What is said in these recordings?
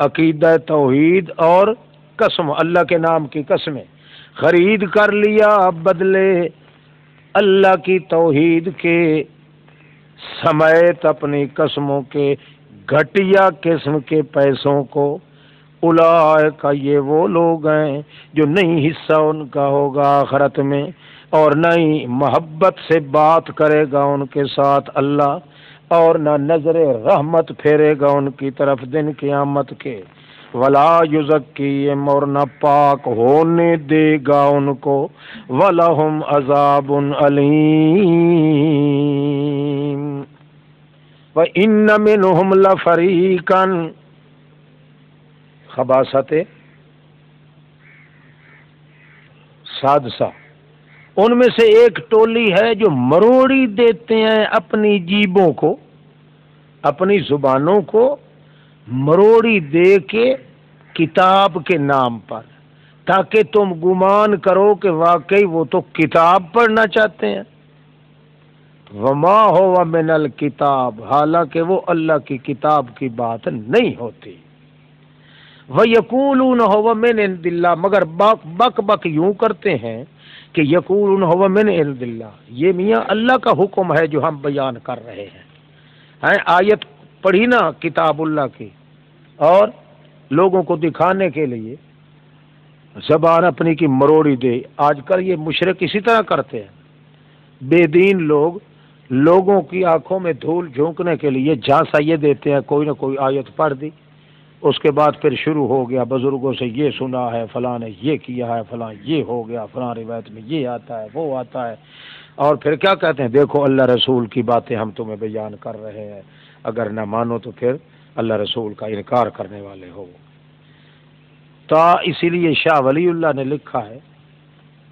عقیدہ توحید اور قسم، اللہ کے نام کی قسمیں خرید کر لیا بدلے اللہ کی توحید کے سمیت اپنی قسموں کے گھٹیا قسم کے پیسوں کو، اولئک یہ وہ لوگ ہیں جو نہیں حصہ ان کا ہوگا آخرت میں، اور نہ ہی محبت سے بات کرے گا ان کے ساتھ اللہ، اور نہ نظر رحمت پھیرے گا ان کی طرف دن قیامت کے، ولا یزکیہم اور نہ پاک ہونے دے گا ان کو، ولہم عذاب علیم، وَإِنَّ مِنْهُمْ لَفَرِيقًا، خباثت سادسہ، ان میں سے ایک ٹولی ہے جو مروڑی دیتے ہیں اپنی جیبوں کو، اپنی زبانوں کو مروڑی دے کے کتاب کے نام پر، تاکہ تم گمان کرو کہ واقعی وہ تو کتاب پڑھنا چاہتے ہیں، وما هو من الکتاب، حالانکہ وہ اللہ کی کتاب کی بات نہیں ہوتی، وَيَقُولُونَ هُوَ مِنْ عِنْدِ اللَّهِ، مگر بک بک یوں کرتے ہیں کہ یقولون هو من عند اللہ، یہ میاں اللہ کا حکم ہے جو ہم بیان کر رہے ہیں، آیت پڑھی نا کتاب اللہ کی، اور لوگوں کو دکھانے کے لیے زبان اپنی کی مروڑی دے۔ آج کل یہ مشرک اسی طرح کرتے ہیں، بے دین لوگ لوگوں کی آنکھوں میں دھول جھونکنے کے لیے جھانسا یہ دیتے ہیں، کوئی نہ کوئی آیت پڑھ دی، اس کے بعد پھر شروع ہو گیا بزرگوں سے یہ سنا ہے، فلاں نے یہ کیا ہے، فلاں یہ ہو گیا، فلاں روایت میں یہ آتا ہے، وہ آتا ہے، اور پھر کیا کہتے ہیں، دیکھو اللہ رسول کی باتیں ہم تمہیں بیان کر رہے ہیں، اگر نہ مانو تو پھر اللہ رسول کا انکار کرنے والے ہو۔ تو اسی لیے شاہ ولی اللہ نے لکھا ہے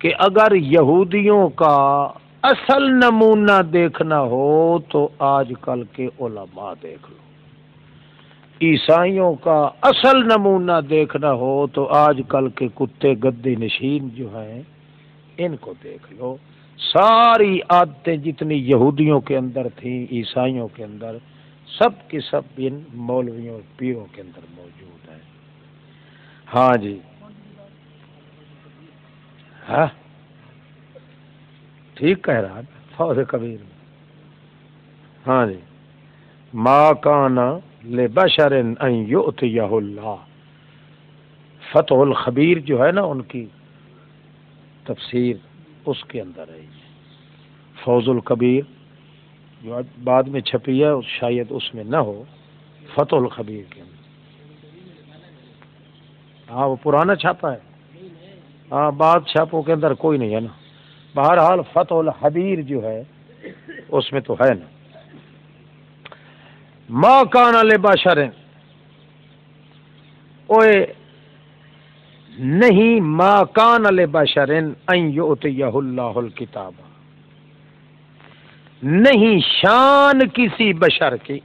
کہ اگر یہودیوں کا اصل نمونہ دیکھنا ہو تو آج کل کے علماء دیکھ لو، عیسائیوں کا اصل نمونہ دیکھنا ہو تو آج کل کے کتے گدی نشین جو ہیں ان کو دیکھ لو، ساری عادتیں جتنی یہودیوں کے اندر تھیں عیسائیوں کے اندر، سب کی سب ان مولویوں اور پیروں کے اندر موجود ہیں۔ ہاں جی، ہاں ٹھیک کہہ رہا ہے فوز کبیر میں، ہاں جی، ما کان لبشر ان یؤتیہ اللہ، فتح الخبیر جو ہے نا ان کی تفسیر اس کے اندر ہے، فوز الکبیر جو بعد میں چھپی ہے شاید اس میں نہ ہو، فتح الخبیر کے اندر، ہاں وہ پرانا چھاپا ہے، ہاں بعد چھاپوں کے اندر کوئی نہیں ہے نا، بہرحال فتح الحبیر جو ہے اس میں تو ہے نا، ما کان لبشر، اوے نہیں، ما کان لبشر ان یؤتیہ اللہ الکتاب، نہیں شان کسی بشر کی،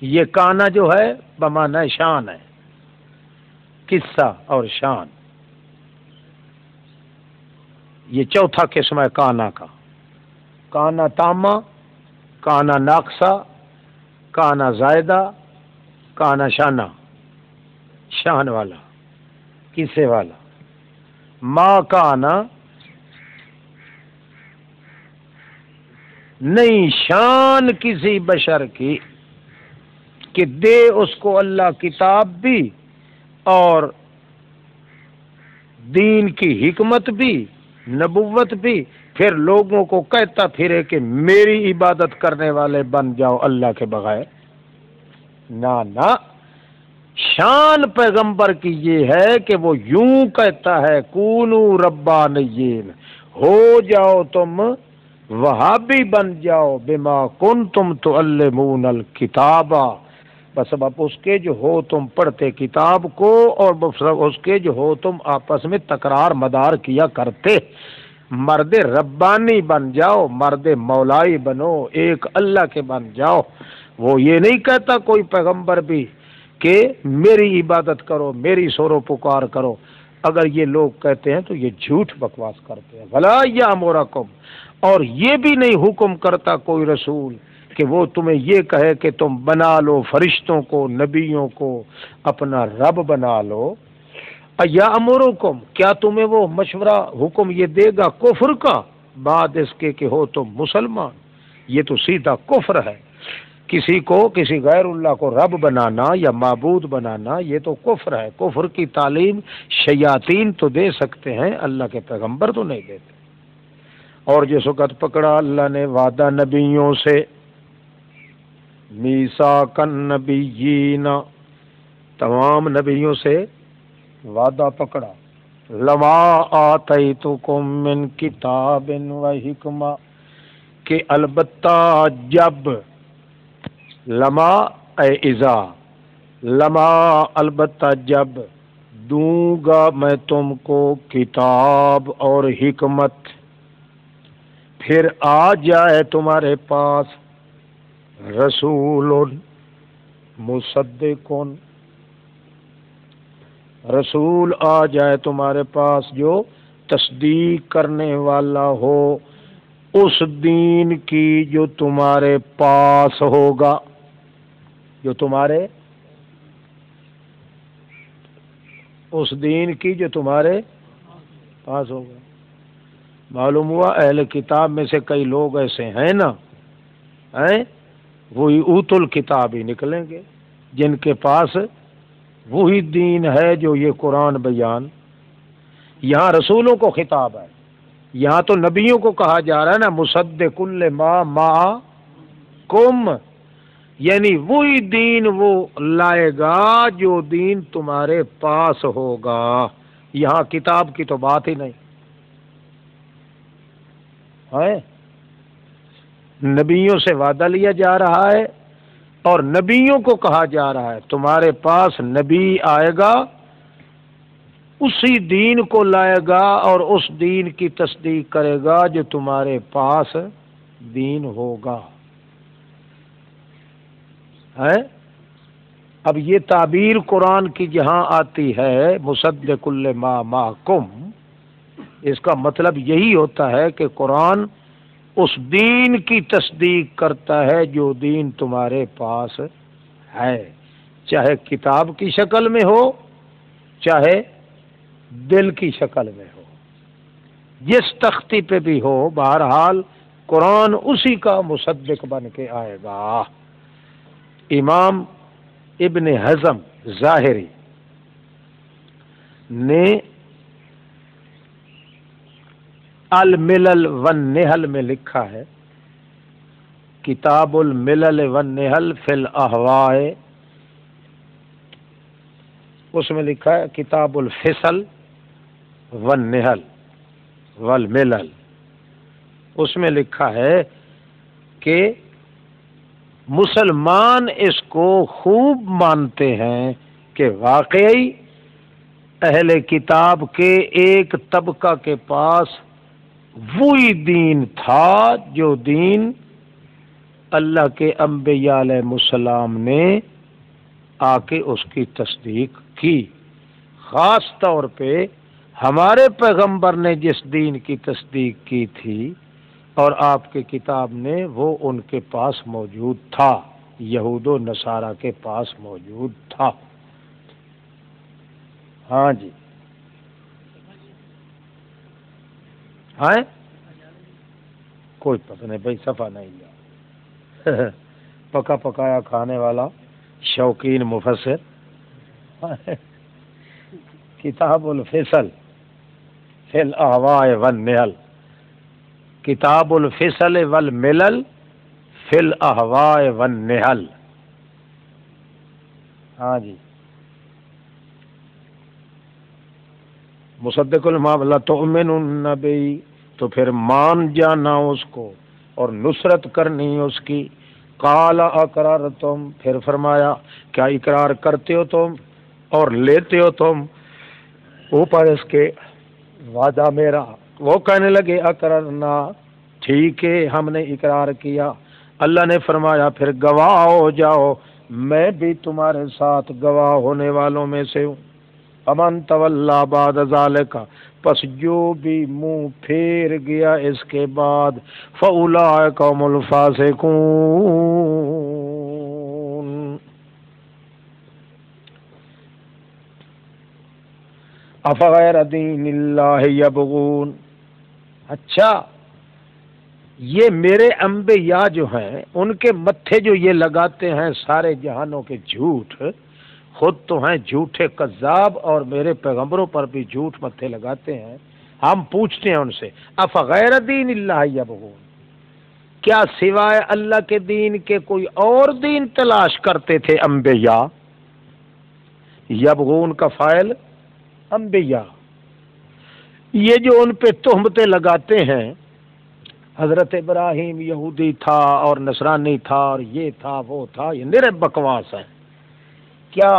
یہ کانا جو ہے بمعنی شان ہے، قصہ اور شان، یہ چوتھا قسم ہے کانا کا، کانا تاما، کانا ناقصہ، کانا زائدہ، کانا شانہ، شان والا، قصے والا، ما کانا نہیں شان کسی بشر کی کہ دے اس کو اللہ کتاب بھی اور دین کی حکمت بھی، نبوت بھی، پھر لوگوں کو کہتا پھرے کہ میری عبادت کرنے والے بن جاؤ اللہ کے بغیر، نہ نہ، شان پیغمبر کی یہ ہے کہ وہ یوں کہتا ہے کونو ربانیین، ہو جاؤ تم وہابی بن جاؤ، بما کنتم تعلمون الکتاب، بس اب اس کے جو ہو تم پڑھتے کتاب کو، اور اس کے جو ہو تم آپس میں تکرار مدار کیا کرتے، مرد ربانی بن جاؤ، مرد مولائی بنو، ایک اللہ کے بن جاؤ۔ وہ یہ نہیں کہتا کوئی پیغمبر بھی کہ میری عبادت کرو، میری سورو پکار کرو، اگر یہ لوگ کہتے ہیں تو یہ جھوٹ بکواس کرتے ہیں۔ ولا یامرکم، اور یہ بھی نہیں حکم کرتا کوئی رسول کہ وہ تمہیں یہ کہے کہ تم بنا لو فرشتوں کو نبیوں کو اپنا رب بنا لو، یا امرکم، کیا تمہیں وہ مشورہ حکم یہ دے گا کفر کا بعد اس کے کہ ہو تم مسلمان؟ یہ تو سیدھا کفر ہے، کسی غیر اللہ کو رب بنانا یا معبود بنانا یہ تو کفر ہے۔ کفر کی تعلیم شیاطین تو دے سکتے ہیں، اللہ کے پیغمبر تو نہیں دیتے۔ اور جس وقت پکڑا اللہ نے وعدہ نبیوں سے، میثاق النبیین، تمام نبیوں سے وعدہ پکڑا، لما آتیتکم من کتاب و حکمہ، کہ البتہ جب، لما اے اذا، لما البتہ جب دوں گا میں تم کو کتاب اور حکمت، پھر آ جائے تمہارے پاس رسول مصدقون، رسول آ جائے تمہارے پاس جو تصدیق کرنے والا ہو اس دین کی جو تمہارے پاس ہوگا، جو تمہارے، اس دین کی جو تمہارے پاس ہوگا۔ معلوم ہوا اہل کتاب میں سے کئی لوگ ایسے ہیں نا، وہی اوت الکتاب ہی نکلیں گے جن کے پاس وہی دین ہے جو یہ قرآن بیان۔ یہاں رسولوں کو خطاب ہے، یہاں تو نبیوں کو کہا جا رہا ہے نا، مصدق لما معکم، یعنی وہی دین وہ لائے گا جو دین تمہارے پاس ہوگا۔ یہاں کتاب کی تو بات ہی نہیں ہے، نبیوں سے وعدہ لیا جا رہا ہے اور نبیوں کو کہا جا رہا ہے تمہارے پاس نبی آئے گا، اسی دین کو لائے گا اور اس دین کی تصدیق کرے گا جو تمہارے پاس دین ہوگا، ہے۔ اب یہ تعبیر قرآن کی جہاں آتی ہے مصدق لما معکم، اس کا مطلب یہی ہوتا ہے کہ قرآن اس دین کی تصدیق کرتا ہے جو دین تمہارے پاس ہے، چاہے کتاب کی شکل میں ہو چاہے دل کی شکل میں ہو، جس تختی پہ بھی ہو، بہرحال قرآن اسی کا مصدق بن کے آئے گا۔ امام ابن حزم ظاہری نے الملل والنحل میں لکھا ہے، کتاب الملل والنحل فی الاہواء، اس میں لکھا ہے کتاب الفصل والنحل والملل، اس میں لکھا ہے کہ مسلمان اس کو خوب مانتے ہیں کہ واقعی اہل کتاب کے ایک طبقہ کے پاس وہی دین تھا جو دین اللہ کے انبیاء علیہ السلام نے آ کے اس کی تصدیق کی، خاص طور پہ ہمارے پیغمبر نے جس دین کی تصدیق کی تھی اور آپ کی کتاب نے، وہ ان کے پاس موجود تھا، یہود و نصارہ کے پاس موجود تھا۔ ہاں جی، ہاں کوئی پتہ نہیں بھائی، صفحہ نہیں لیا، پکا پکایا کھانے والا شوقین مفسر، کتاب الفصل فی الاہواء والنحل، کتاب الفصل والملل فی الاہواء والنحل۔ ہاں جی، مصدق المعاملہ تؤمن النبی، تو پھر مان جانا اس کو اور نصرت کرنی اس کی۔ قال اقررتم، پھر فرمایا کیا اقرار کرتے ہو تم اور لیتے ہو تم اوپر اس کے وعدہ میرا؟ وہ کہنے لگے اقررنا، ٹھیک ہے ہم نے اقرار کیا۔ اللہ نے فرمایا پھر گواہ ہو جاؤ، میں بھی تمہارے ساتھ گواہ ہونے والوں میں سے ہوں۔ فمن تولی بعد ذلک، پس جو بھی منہ پھیر گیا اس کے بعد فاولئک هم الفاسقون۔ افغیر دین اللہ یبغون، اچھا یہ میرے انبیاء جو ہیں ان کے متھے جو یہ لگاتے ہیں سارے جہانوں کے جھوٹ، خود تو ہیں جھوٹے کذاب اور میرے پیغمبروں پر بھی جھوٹ متھے لگاتے ہیں۔ ہم پوچھتے ہیں ان سے افغیر دین اللہ یبغون، کیا سوائے اللہ کے دین کے کوئی اور دین تلاش کرتے تھے انبیاء؟ یبغون کا فاعل انبیاء، یہ جو ان پہ تہمتیں لگاتے ہیں حضرت ابراہیم یہودی تھا اور نصرانی تھا اور یہ تھا وہ تھا، یہ نرے بکواس ہے۔ کیا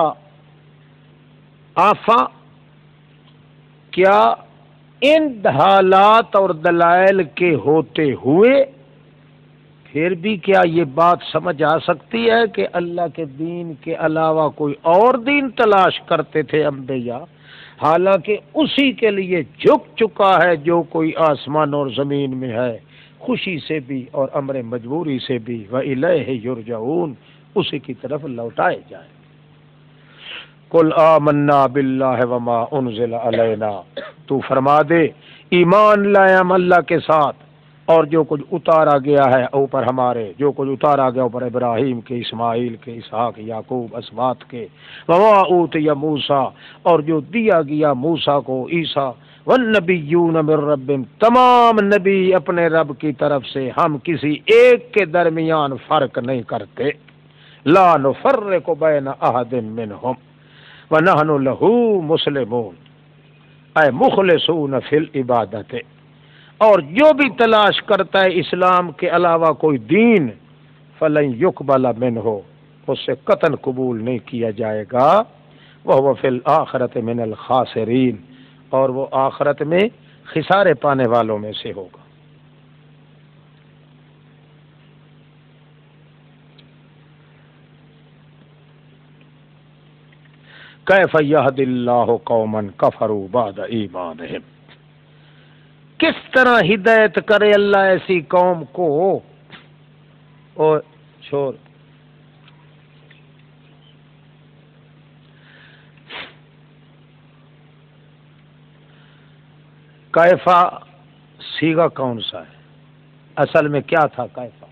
ان حالات اور دلائل کے ہوتے ہوئے پھر بھی کیا یہ بات سمجھ آ سکتی ہے کہ اللہ کے دین کے علاوہ کوئی اور دین تلاش کرتے تھے انبیاء، حالانکہ اسی کے لیے جھک چکا ہے جو کوئی آسمان اور زمین میں ہے، خوشی سے بھی اور امر مجبوری سے بھی، وَإِلَيْهِ يُرْجَعُونَ، اسی کی طرف لوٹائے جائیں۔ قُلْ آمَنَّا بِاللَّهِ وَمَا أُنزِلَ عَلَيْنَا، تو فرما دے ایمان لائے ہم اللہ کے ساتھ اور جو کچھ اتارا گیا ہے اوپر ہمارے، جو کچھ اتارا گیا اوپر ابراہیم کے، اسماعیل کے، اسحاق، یعقوب، اسباط کے، وَمَا أُوتِیَ موسیٰ، اور جو دیا گیا موسیٰ کو، عیسیٰ، والنبیون من ربهم، تمام نبی اپنے رب کی طرف سے، ہم کسی ایک کے درمیان فرق نہیں کرتے، لا نفرق بین احد منہم ونحن له مسلمون، اے مخلصون فی العبادت، اور جو بھی تلاش کرتا ہے اسلام کے علاوہ کوئی دین، فلن یقبل منہ، اس سے قطعاً قبول نہیں کیا جائے گا، وہو فی الآخرۃ من الخاسرین، اور وہ آخرت میں خسارے پانے والوں میں سے ہوگا۔ کیف یہد اللہ قوما کفروا بعد ایمانہم، کس طرح ہدایت کرے اللہ ایسی قوم کو، اور چھوڑ کیفا سیگا کون سا ہے؟ اصل میں کیا تھا کیفا؟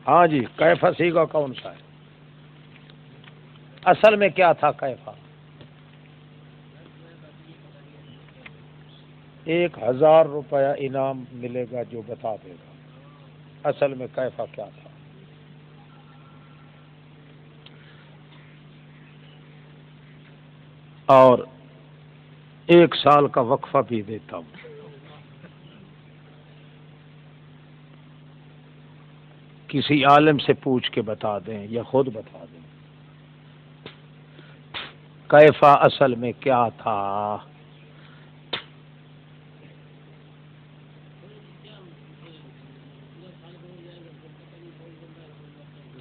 ہاں جی، کیفا سیگا کون سا ہے؟ اصل میں کیا تھا کیفا؟ 1000 روپیہ انعام ملے گا جو بتا دے گا اصل میں کیفا کیا تھا۔ اور 1 سال کا وقفہ بھی دیتا ہوں، کسی عالم سے پوچھ کے بتا دیں یا خود بتا دیں کیفا اصل میں کیا تھا۔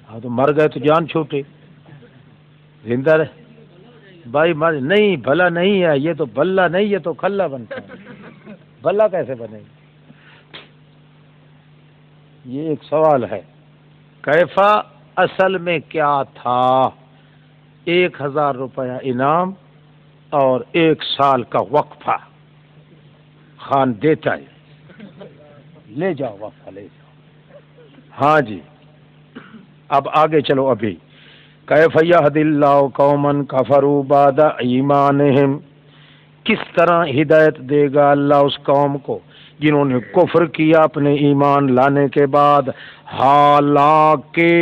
ہاں تو مر گئے تو جان چھوٹی، زندہ رہے بھائی، مر نہیں، بھلا نہیں ہے یہ تو، بھلا نہیں یہ تو کھلا بنتا ہے، بھلا کیسے بنے گا؟ یہ ایک سوال ہے۔ کیفا اصل میں کیا تھا؟ 1000 روپیہ انعام اور 1 سال کا وقفہ، خان دیتا ہے، لے جاؤ وقفہ لے جاؤ۔ ہاں جی، اب آگے چلو، ابھی کیف یہد اللہ قوما کفروا بعد ایمانہم، کس طرح ہدایت دے گا اللہ اس قوم کو جنہوں نے کفر کیا اپنے ایمان لانے کے بعد، حالانکہ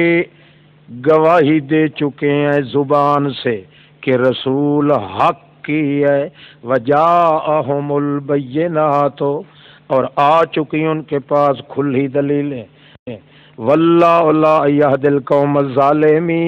گواہی دے چکے ہیں زبان سے کہ رسول حق کی ہے، وجاءہم البینات، اور آ چکی ان کے پاس کھلی دلیلیں، واللہ لا یہدی القوم الظالمین،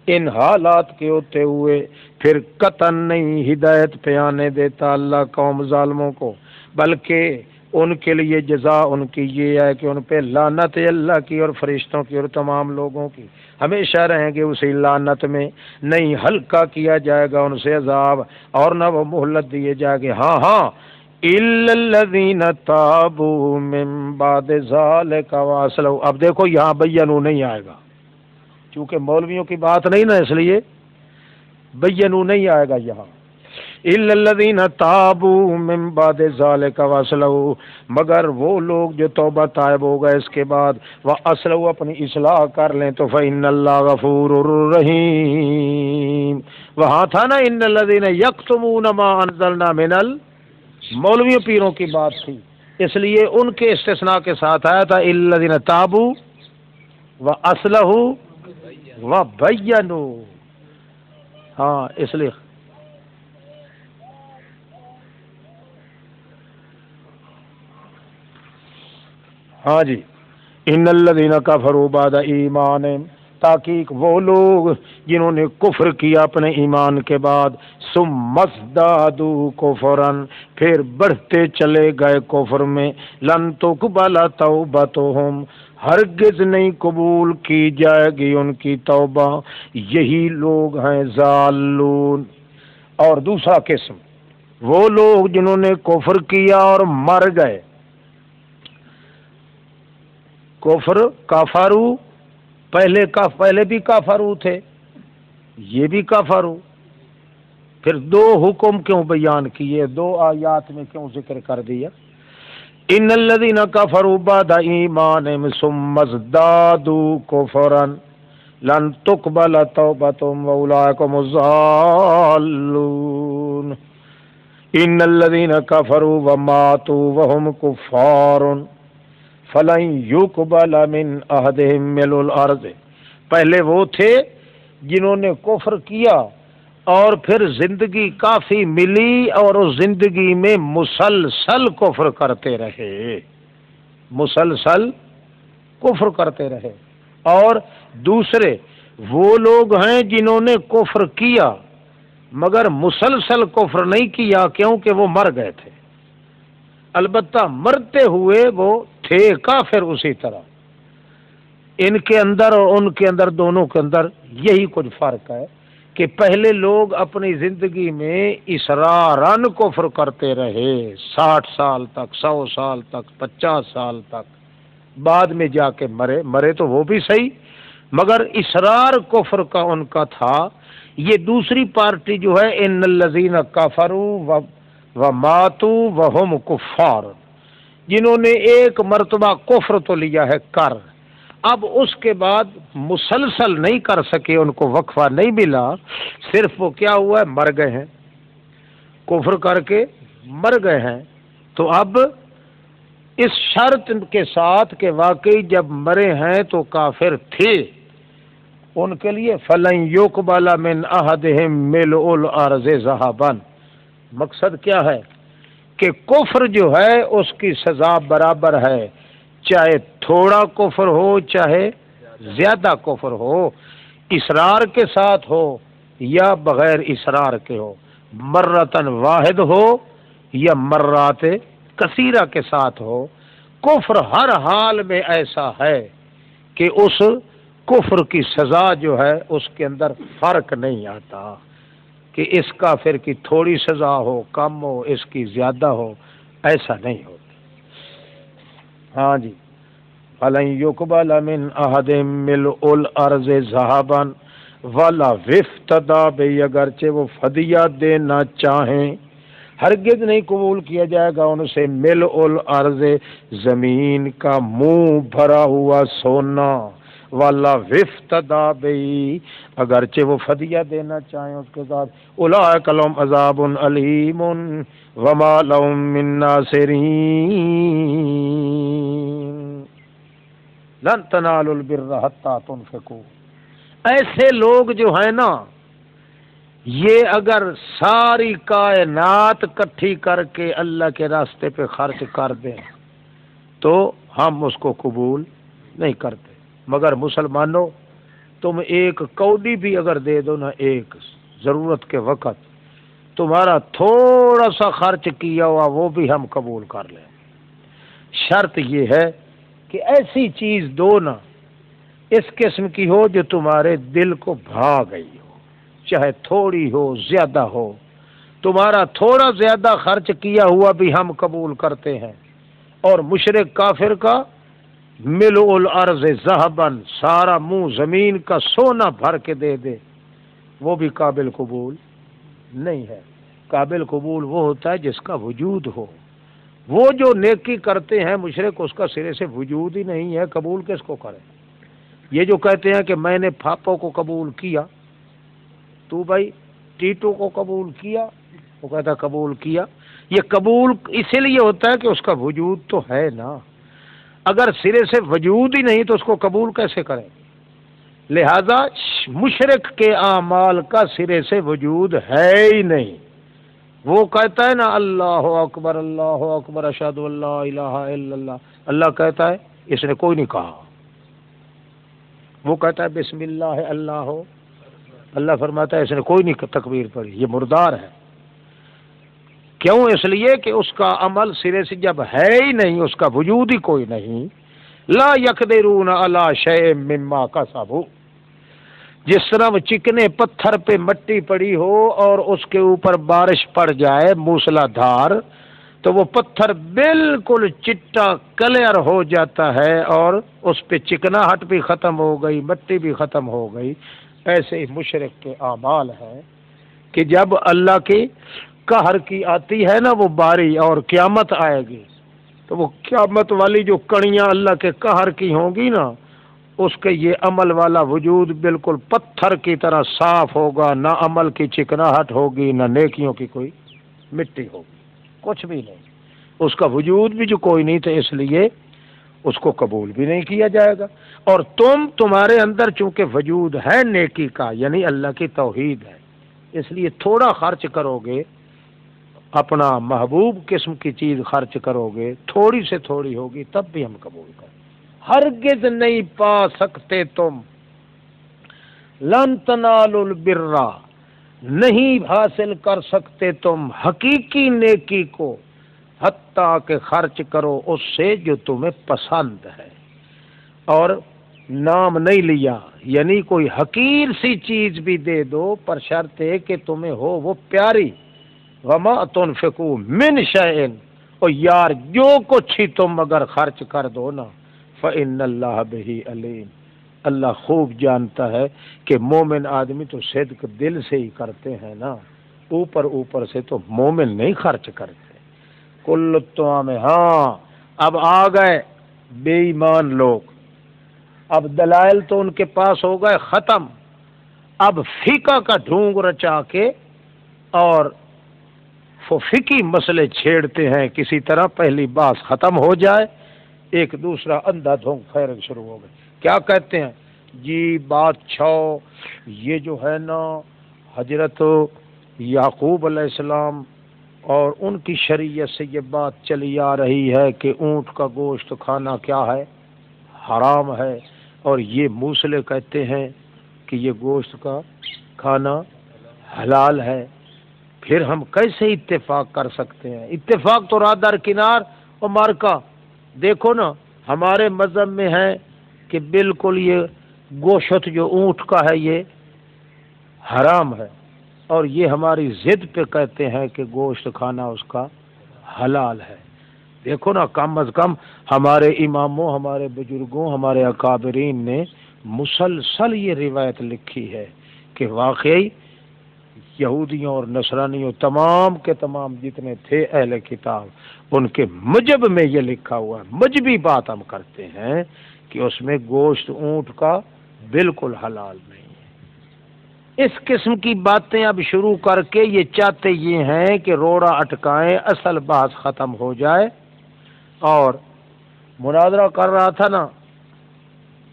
ان حالات کے ہوتے ہوئے پھر قطعاً نہیں ہدایت پہ آنے دیتا اللہ قوم ظالموں کو، بلکہ ان کے لیے جزا ان کی یہ ہے کہ ان پہ لعنت اللہ کی اور فرشتوں کی اور تمام لوگوں کی ہمیشہ رہیں گے اسی لعنت میں، نہیں ہلکا کیا جائے گا ان سے عذاب اور نہ وہ مہلت دیے جائے گے۔ ہاں ہاں الا الذین تابوا من بعد ذلک واصلحوا، اب دیکھو یہاں بینوا نہیں آئے گا چونکہ مولویوں کی بات نہیں نا، اس لیے بینوا نہیں آئے گا یہاں، الا الذین تابوا من بعد ذلک واصلحوا، مگر وہ لوگ جو توبہ طائب ہو گئے اس کے بعد واصلحوا اپنی اصلاح کر لیں تو فإن اللہ غفور رحیم۔ وہاں تھا نا ان الذین یکتمون ما انزلنا من مولویوں پیروں کی بات تھی، اس لیے ان کے استثناء کے ساتھ آیا تھا الذین تابوا واصلحوا وبینوا، ہاں اس لیے ہاں جی ان الذین کفروا بعد ایمانہم، تحقیق وہ لوگ جنہوں نے کفر کیا اپنے ایمان کے بعد، ثم ازدادوا کفرا، پھر بڑھتے چلے گئے کفر میں، لن تقبل توبتہم، ہرگز نہیں قبول کی جائے گی ان کی توبہ، یہی لوگ ہیں ضالون۔ اور دوسرا قسم وہ لوگ جنہوں نے کفر کیا اور مر گئے، کفر کافرو، پہلے بھی کافرو تھے، یہ بھی کافرو، پھر دو حکم کیوں بیان کیے، دو آیات میں کیوں ذکر کر دیا؟ ان الذین کفروا بعد ایمانہم ثم ازدادوا کفرا لن تقبل توبتہم واولئک هم الضالون۔ ان الذین کفروا وماتوا وهم کفار فلن یقبل من احدهم ملء الارض، پہلے وہ تھے جنہوں نے کفر کیا اور پھر زندگی کافی ملی اور اس زندگی میں مسلسل کفر کرتے رہے، مسلسل کفر کرتے رہے۔ اور دوسرے وہ لوگ ہیں جنہوں نے کفر کیا مگر مسلسل کفر نہیں کیا کیونکہ وہ مر گئے تھے، البتہ مرتے ہوئے وہ تھے کافر اسی طرح۔ ان کے اندر اور ان کے اندر، دونوں کے اندر یہی کچھ فرق ہے کہ پہلے لوگ اپنی زندگی میں اصرارن کفر کرتے رہے 60 سال تک، 100 سال تک، 50 سال تک، بعد میں جا کے مرے تو وہ بھی صحیح، مگر اصرار کفر کا ان کا تھا۔ یہ دوسری پارٹی جو ہے ان الذین کفروا وماتوا وهم کفار، جنہوں نے ایک مرتبہ کفر تو لیا ہے کر، اب اس کے بعد مسلسل نہیں کر سکے، ان کو وقفہ نہیں ملا، صرف وہ کیا ہوا ہے، مر گئے ہیں، کفر کر کے مر گئے ہیں۔ تو اب اس شرط کے ساتھ کہ واقعی جب مرے ہیں تو کافر تھے، ان کے لیے فلن یقبل من احدہم ملء الارض ذهبا، مقصد کیا ہے کہ کفر جو ہے اس کی سزا برابر ہے، چاہے تھوڑا کفر ہو چاہے زیادہ کفر ہو، اصرار کے ساتھ ہو یا بغیر اصرار کے ہو، مرتن واحد ہو یا مرات کثیرہ کے ساتھ ہو، کفر ہر حال میں ایسا ہے کہ اس کفر کی سزا جو ہے اس کے اندر فرق نہیں آتا کہ اس کافر کی تھوڑی سزا ہو، کم ہو، اس کی زیادہ ہو، ایسا نہیں ہوتا۔ ہاں جی فَلَن يُقْبَلَ مِنْ أَحَدٍ مِلْءُ الْأَرْضِ ذَهَبًا وَلَوِ افْتَدَىٰ بِهِ، اگرچہ وہ فدیہ دینا چاہیں ہرگز نہیں قبول کیا جائے گا ان سے ملء الارض، زمین کا منہ بھرا ہوا سونا، والا وفتدا بی، اگرچہ وہ فدیہ دینا چاہیں اس کے ساتھ، اولئک لہم عذاب علیم وما لہم من ناصرین، لن تنالوا البر حتی تنفقوا۔ ایسے لوگ جو ہیں نا، یہ اگر ساری کائنات کٹھی کر کے اللہ کے راستے پہ خرچ کر دیں تو ہم اس کو قبول نہیں کرتے، مگر مسلمانوں تم ایک کوڈی بھی اگر دے دو نا، ایک ضرورت کے وقت تمہارا تھوڑا سا خرچ کیا ہوا وہ بھی ہم قبول کر لیں، شرط یہ ہے کہ ایسی چیز دو نا اس قسم کی ہو جو تمہارے دل کو بھا گئی ہو، چاہے تھوڑی ہو زیادہ ہو، تمہارا تھوڑا زیادہ خرچ کیا ہوا بھی ہم قبول کرتے ہیں، اور مشرک کافر کا ملء الارض ذہباً، سارا منہ زمین کا سونا بھر کے دے دے، وہ بھی قابل قبول نہیں ہے۔ قابل قبول وہ ہوتا ہے جس کا وجود ہو، وہ جو نیکی کرتے ہیں مشرک اس کا سرے سے وجود ہی نہیں ہے، قبول کس کو کرے؟ یہ جو کہتے ہیں کہ میں نے پھاپوں کو قبول کیا، تو بھائی ٹیٹو کو قبول کیا، وہ کہتا قبول کیا، یہ قبول اسی لیے ہوتا ہے کہ اس کا وجود تو ہے نا، اگر سرے سے وجود ہی نہیں تو اس کو قبول کیسے کریں؟ لہذا مشرک کے اعمال کا سرے سے وجود ہے ہی نہیں، وہ کہتا ہے نا اللہ اکبر اشہد ان لا الہ الا اللہ، اللہ کہتا ہے اس نے کوئی نہیں کہا، وہ کہتا ہے بسم اللہ اللہ ہو، اللہ فرماتا ہے اس نے کوئی نہیں تکبیر پڑھی، یہ مردار ہے۔ کیوں؟ اس لیے کہ اس کا عمل سرے سے جب ہے ہی نہیں، اس کا وجود ہی کوئی نہیں، لا یقدرون علی شیء مما کسبوا، جس طرح وہ چکنے پتھر پہ مٹی پڑی ہو اور اس کے اوپر بارش پڑ جائے موسلا دھار تو وہ پتھر بالکل چٹا کلیئر ہو جاتا ہے اور اس پہ چکناہٹ بھی ختم ہو گئی، مٹی بھی ختم ہو گئی۔ ایسے ہی مشرک کے اعمال ہیں کہ جب اللہ کی قہر کی آتی ہے نا وہ باری اور قیامت آئے گی تو وہ قیامت والی جو کڑیاں اللہ کے قہر کی ہوں گی نا، اس کے یہ عمل والا وجود بالکل پتھر کی طرح صاف ہوگا، نہ عمل کی چکناہٹ ہوگی نہ نیکیوں کی کوئی مٹی ہوگی، کچھ بھی نہیں، اس کا وجود بھی جو کوئی نہیں، تو اس لیے اس کو قبول بھی نہیں کیا جائے گا۔ اور تمہارے اندر چونکہ وجود ہے نیکی کا، یعنی اللہ کی توحید ہے، اس لیے تھوڑا خرچ کرو گے، اپنا محبوب قسم کی چیز خرچ کرو گے، تھوڑی سے تھوڑی ہوگی تب بھی ہم قبول کریں۔ ہرگز نہیں پا سکتے تم، لن تنالوا البر، نہیں حاصل کر سکتے تم حقیقی نیکی کو، حتیٰ کہ خرچ کرو اس سے جو تمہیں پسند ہے، اور نام نہیں لیا، یعنی کوئی حقیر سی چیز بھی دے دو پر شرط ہے کہ تمہیں ہو وہ پیاری۔ وما تنفقوا من شیء، اور یار جو کچھ ہی تم اگر خرچ کر دو نا، فإن اللہ بہ علیم، اللہ خوب جانتا ہے کہ مومن آدمی تو صدق دل سے ہی کرتے ہیں نا، اوپر سے تو مومن نہیں خرچ کرتے۔ کل الطعام، ہاں اب آ گئے بے ایمان لوگ، اب دلائل تو ان کے پاس ہو گئے ختم، اب فقہ کا ڈھونگ رچا کے اور فقہی مسئلے چھیڑتے ہیں، کسی طرح پہلی بات ختم ہو جائے، ایک دوسرا اندھا دھونگ پھیرن شروع ہو گئے۔ کیا کہتے ہیں جی بات چھو، یہ جو ہے نا حضرت یعقوب علیہ السلام اور ان کی شریعت سے یہ بات چلی آ رہی ہے کہ اونٹ کا گوشت کھانا کیا ہے؟ حرام ہے، اور یہ موسلے کہتے ہیں کہ یہ گوشت کا کھانا حلال ہے، پھر ہم کیسے اتفاق کر سکتے ہیں؟ اتفاق تو راہ در کنار اور مارکا، دیکھو نا ہمارے مذہب میں ہے کہ بالکل یہ گوشت جو اونٹ کا ہے یہ حرام ہے، اور یہ ہماری ضد پہ کہتے ہیں کہ گوشت کھانا اس کا حلال ہے۔ دیکھو نا کم از کم ہمارے اماموں، ہمارے بزرگوں، ہمارے اکابرین نے مسلسل یہ روایت لکھی ہے کہ واقعی یہودیوں اور نصرانیوں تمام کے تمام جتنے تھے اہل کتاب، ان کے مجب میں یہ لکھا ہوا ہے، مجبی بات ہم کرتے ہیں کہ اس میں گوشت اونٹ کا بالکل حلال نہیں ہے۔ اس قسم کی باتیں اب شروع کر کے یہ چاہتے یہ ہیں کہ روڑا اٹکائیں، اصل بات ختم ہو جائے۔ اور مناظرہ کر رہا تھا نا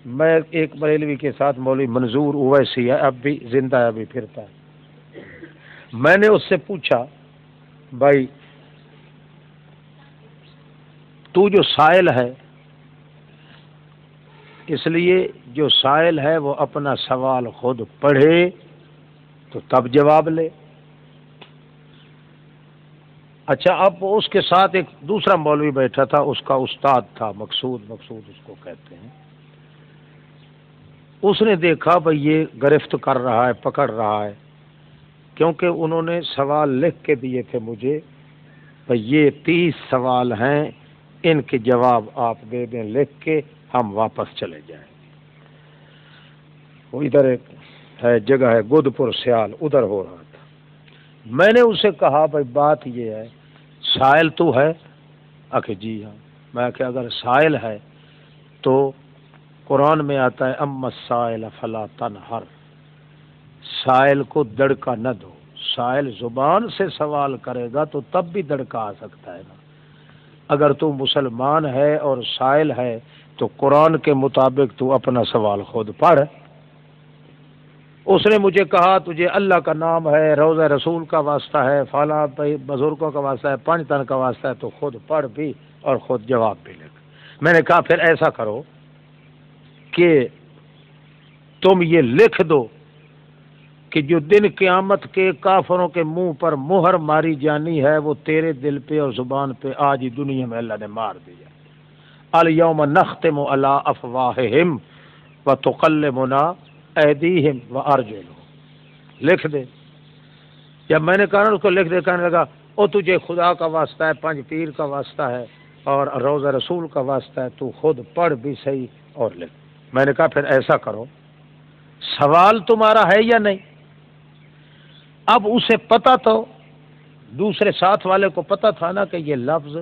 میں ایک بریلوی کے ساتھ، مولوی منظور اویسی ہے، اب بھی زندہ ہے، ابھی پھرتا ہے، میں نے اس سے پوچھا بھائی تو جو سائل ہے اس لیے جو سائل ہے وہ اپنا سوال خود پڑھے تو تب جواب لے۔ اچھا، اب اس کے ساتھ ایک دوسرا مولوی بیٹھا تھا، اس کا استاد تھا، مقصود اس کو کہتے ہیں۔ اس نے دیکھا بھئی یہ گرفت کر رہا ہے، پکڑ رہا ہے، کیونکہ انہوں نے سوال لکھ کے دیے تھے مجھے، بھئی یہ 30 سوال ہیں، ان کے جواب آپ دے دیں لکھ کے، ہم واپس چلے جائیں۔ وہ ادھر ایک ہے جگہ ہے گودپور سیال، ادھر ہو رہا تھا۔ میں نے اسے کہا بھئی بات یہ ہے، سائل تو ہے؟ کہ جی ہاں۔ میں کہ اگر سائل ہے تو قرآن میں آتا ہے اما السائل فلا تنہر، سائل کو دڑکا نہ دو۔ سائل زبان سے سوال کرے گا تو تب بھی دڑکا آ سکتا ہے نا۔ اگر تو مسلمان ہے اور سائل ہے تو قرآن کے مطابق تو اپنا سوال خود پڑھ۔ اس نے مجھے کہا تجھے اللہ کا نام ہے، روضہ رسول کا واسطہ ہے، فلاں بزرگوں کا واسطہ ہے، پانچ تن کا واسطہ ہے، تو خود پڑھ بھی اور خود جواب بھی لکھ۔ میں نے کہا پھر ایسا کرو کہ تم یہ لکھ دو کہ جو دن قیامت کے کافروں کے منہ پر مہر ماری جانی ہے وہ تیرے دل پہ اور زبان پہ آج ہی دنیا میں اللہ نے مار دیا۔ الیوم نختم علی افواہہم وتکلمنا ایدیہم وارجلہم، لکھ دے۔ جب میں نے کہا نا اس کو لکھ دے، کہنے لگا او تجھے خدا کا واسطہ ہے، پنج پیر کا واسطہ ہے اور روضہ رسول کا واسطہ ہے، تو خود پڑھ بھی صحیح اور لکھ۔ میں نے کہا پھر ایسا کرو، سوال تمہارا ہے یا نہیں؟ اب اسے پتا تو، دوسرے ساتھ والے کو پتا تھا نا کہ یہ لفظ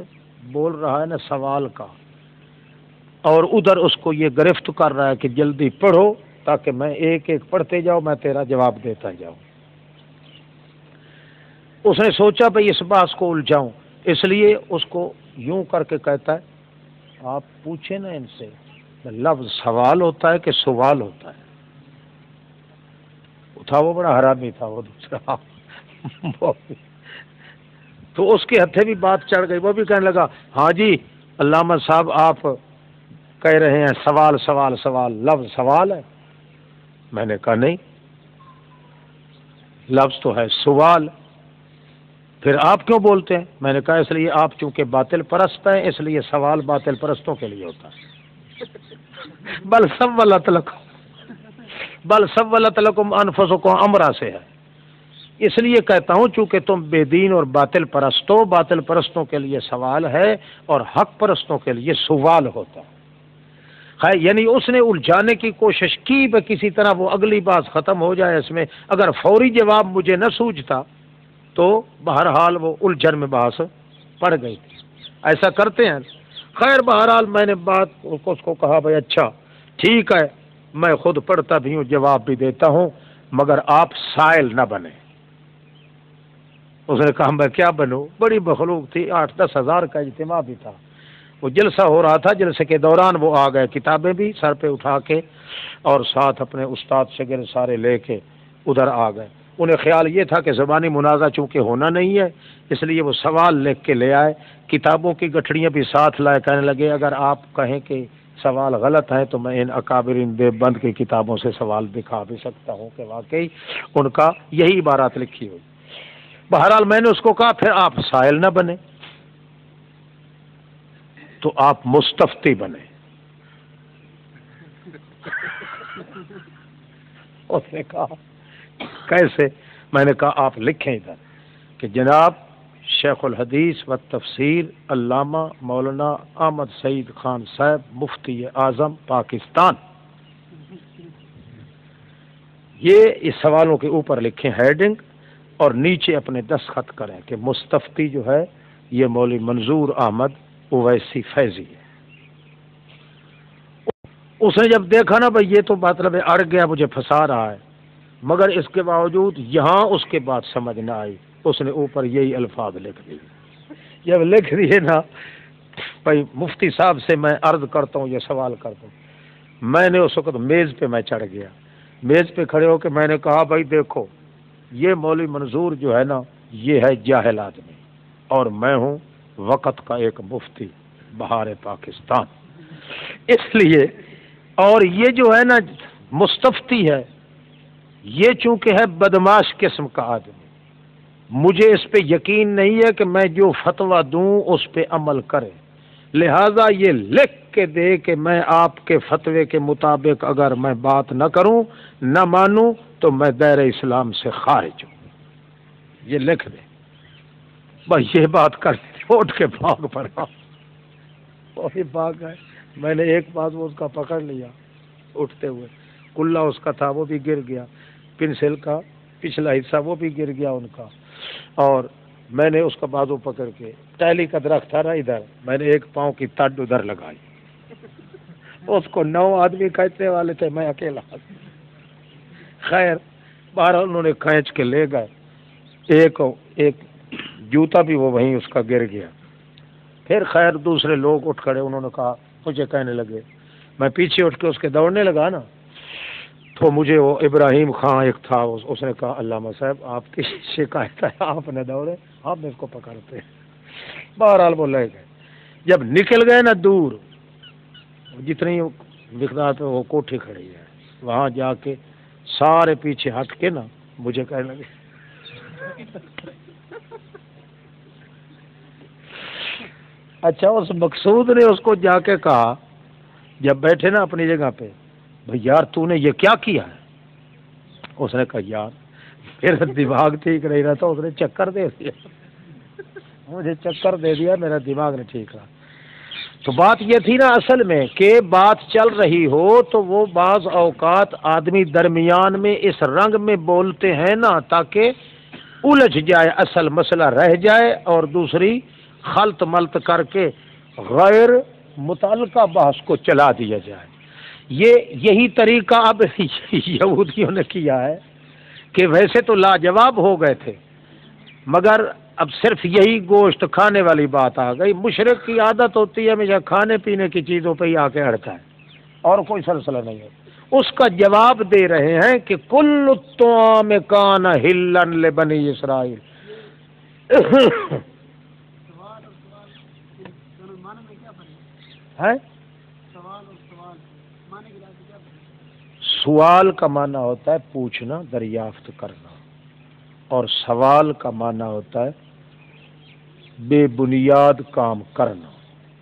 بول رہا ہے نا سوال کا، اور ادھر اس کو یہ گرفت کر رہا ہے کہ جلدی پڑھو تاکہ میں ایک ایک پڑھتے جاؤں، میں تیرا جواب دیتا جاؤں۔ اس نے سوچا بھئی اس بات کو الجھاؤں، اس لیے اس کو یوں کر کے کہتا ہے آپ پوچھیں نا ان سے لفظ سوال ہوتا ہے کہ سوال ہوتا ہے۔ تھا وہ بڑا حرامی تھا وہ دوسرا تو اس کے ہتھے بھی بات چڑھ گئی، وہ بھی کہنے لگا ہاں جی علامہ صاحب آپ کہہ رہے ہیں سوال سوال سوال، لفظ سوال ہے؟ میں نے کہا نہیں، لفظ تو ہے سوال، پھر آپ کیوں بولتے ہیں؟ میں نے کہا اس لیے آپ چونکہ باطل پرست ہیں، اس لیے سوال باطل پرستوں کے لیے ہوتا ہے۔ بل سولت لکم انفسکم امرا سے ہے، اس لیے کہتا ہوں چونکہ تم بے دین اور باطل پرستوں کے لیے سوال ہے اور حق پرستوں کے لیے سوال ہوتا ہے۔ خیر یعنی اس نے الجھانے کی کوشش کی کہ کسی طرح وہ اگلی بات ختم ہو جائے اس میں، اگر فوری جواب مجھے نہ سوجھتا تو بہرحال وہ الجھن میں بحث پڑ گئی تھی۔ ایسا کرتے ہیں۔ خیر بہرحال میں نے بات اس کو کہا بھائی اچھا ٹھیک ہے، میں خود پڑھتا بھی ہوں، جواب بھی دیتا ہوں، مگر آپ سائل نہ بنے۔ اس نے کہا میں کیا بنوں؟ بڑی مخلوق تھی، 8-10 ہزار کا اجتماع بھی تھا، وہ جلسہ ہو رہا تھا، جلسے کے دوران وہ آ گئے، کتابیں بھی سر پہ اٹھا کے اور ساتھ اپنے استاد شاگرد سارے لے کے ادھر آ گئے۔ انہیں خیال یہ تھا کہ زبانی منازع چونکہ ہونا نہیں ہے، اس لیے وہ سوال لکھ کے لے آئے، کتابوں کی گٹھڑیاں بھی ساتھ لائے، کہنے لگے اگر آپ کہیں کہ سوال غلط ہے تو میں ان اکابرین دیوبند کی کتابوں سے سوال دکھا بھی سکتا ہوں کہ واقعی ان کا یہی عبارات لکھی ہوئی۔ بہرحال میں نے اس کو کہا پھر آپ سائل نہ بنے تو آپ مستفتی بنے۔ اس نے کہا کیسے؟ میں نے کہا آپ لکھیں ادھر کہ جناب شیخ الحدیث و تفسیر علامہ مولانا احمد سعید خان صاحب مفتی اعظم پاکستان، یہ اس سوالوں کے اوپر لکھیں ہیڈنگ، اور نیچے اپنے دستخط کریں کہ مستفتی جو ہے یہ مولوی منظور احمد اویسی فیضی ہے۔ اس نے جب دیکھا نا بھائی یہ تو مطلب اڑ گیا، مجھے پھنسا رہا ہے، مگر اس کے باوجود یہاں اس کے بات سمجھ نہ آئی، اس نے اوپر یہی الفاظ لکھ دیے۔ جب لکھ دیے نا بھائی مفتی صاحب سے میں عرض کرتا ہوں، یہ سوال کرتا ہوں، میں نے اس وقت میز پہ میں چڑھ گیا، میز پہ کھڑے ہو کے میں نے کہا بھائی دیکھو یہ مولوی منظور جو ہے نا یہ ہے جاہل آدمی، اور میں ہوں وقت کا ایک مفتی بہار پاکستان، اس لیے اور یہ جو ہے نا مستفتی ہے، یہ چونکہ ہے بدماش قسم کا آدمی، مجھے اس پہ یقین نہیں ہے کہ میں جو فتویٰ دوں اس پہ عمل کرے، لہذا یہ لکھ کے دے کہ میں آپ کے فتوے کے مطابق اگر میں بات نہ کروں، نہ مانوں، تو میں دائرہ اسلام سے خارج ہوں، یہ لکھ دے۔ بس یہ بات کر اٹھ کے بھاگ پڑا، وہی بھاگ گئے۔ میں نے ایک بات وہ اس کا پکڑ لیا اٹھتے ہوئے، کلا اس کا تھا وہ بھی گر گیا، پنسل کا پچھلا حصہ وہ بھی گر گیا ان کا، اور میں نے اس کا بازو پکڑ کے، ٹہلی کا درخت تھا نا ادھر، میں نے ایک پاؤں کی تڈ ادھر لگائی، اس کو 9 آدمی کھینچنے والے تھے، میں اکیلا۔ خیر بہرحال انہوں نے کھینچ کے لے گئے، ایک جوتا بھی وہ وہیں اس کا گر گیا۔ پھر خیر دوسرے لوگ اٹھ کھڑے، انہوں نے کہا، مجھے کہنے لگے، میں پیچھے اٹھ کے اس کے دوڑنے لگا نا، تو مجھے وہ ابراہیم خان ایک تھا، اس نے کہا علامہ صاحب آپ کی شکایت ہے، آپ نے دوڑے، آپ اس کو پکڑتے۔ بہرحال وہ لے گئے، جب نکل گئے نا دور، جتنی مقدار پہ وہ کوٹھی کھڑی ہے وہاں جا کے سارے پیچھے ہٹ کے نا مجھے کہنے لگے اچھا اس مقصود نے اس کو جا کے کہا جب بیٹھے نا اپنی جگہ پہ، بھئی یار تو نے یہ کیا کیا ہے؟ اس نے کہا یار میرا دماغ ٹھیک نہیں رہا، تو اس نے چکر دے دیا، مجھے چکر دے دیا، میرا دماغ نہیں ٹھیک رہا۔ تو بات یہ تھی نا اصل میں کہ بات چل رہی ہو تو وہ بعض اوقات آدمی درمیان میں اس رنگ میں بولتے ہیں نا تاکہ الجھ جائے، اصل مسئلہ رہ جائے، اور دوسری خلط ملط کر کے غیر متعلقہ بحث کو چلا دیا جائے۔ یہی طریقہ اب یہودیوں نے کیا ہے کہ ویسے تو لاجواب ہو گئے تھے، مگر اب صرف یہی گوشت کھانے والی بات آ گئی۔ مشرک کی عادت ہوتی ہے ہمیشہ کھانے پینے کی چیزوں پہ ہی آ کے اڑتا ہے، اور کوئی سلسلہ نہیں ہے۔ اس کا جواب دے رہے ہیں کہ کل الطعام کان حلا لبنی اسرائیل۔ سوال کا معنی ہوتا ہے پوچھنا، دریافت کرنا، اور سوال کا معنی ہوتا ہے بے بنیاد کام کرنا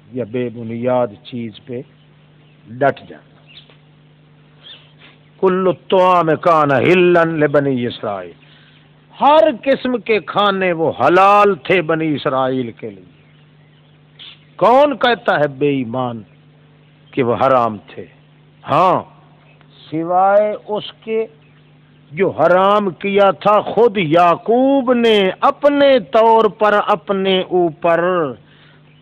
یا بے بنیاد چیز پہ ڈٹ جانا۔ کل الطعام کان حلا لبنی اسرائیل، ہر قسم کے کھانے وہ حلال تھے بنی اسرائیل کے لیے۔ کون کہتا ہے بے ایمان کہ وہ حرام تھے؟ ہاں سوائے اس کے جو حرام کیا تھا خود یعقوب نے اپنے طور پر اپنے اوپر،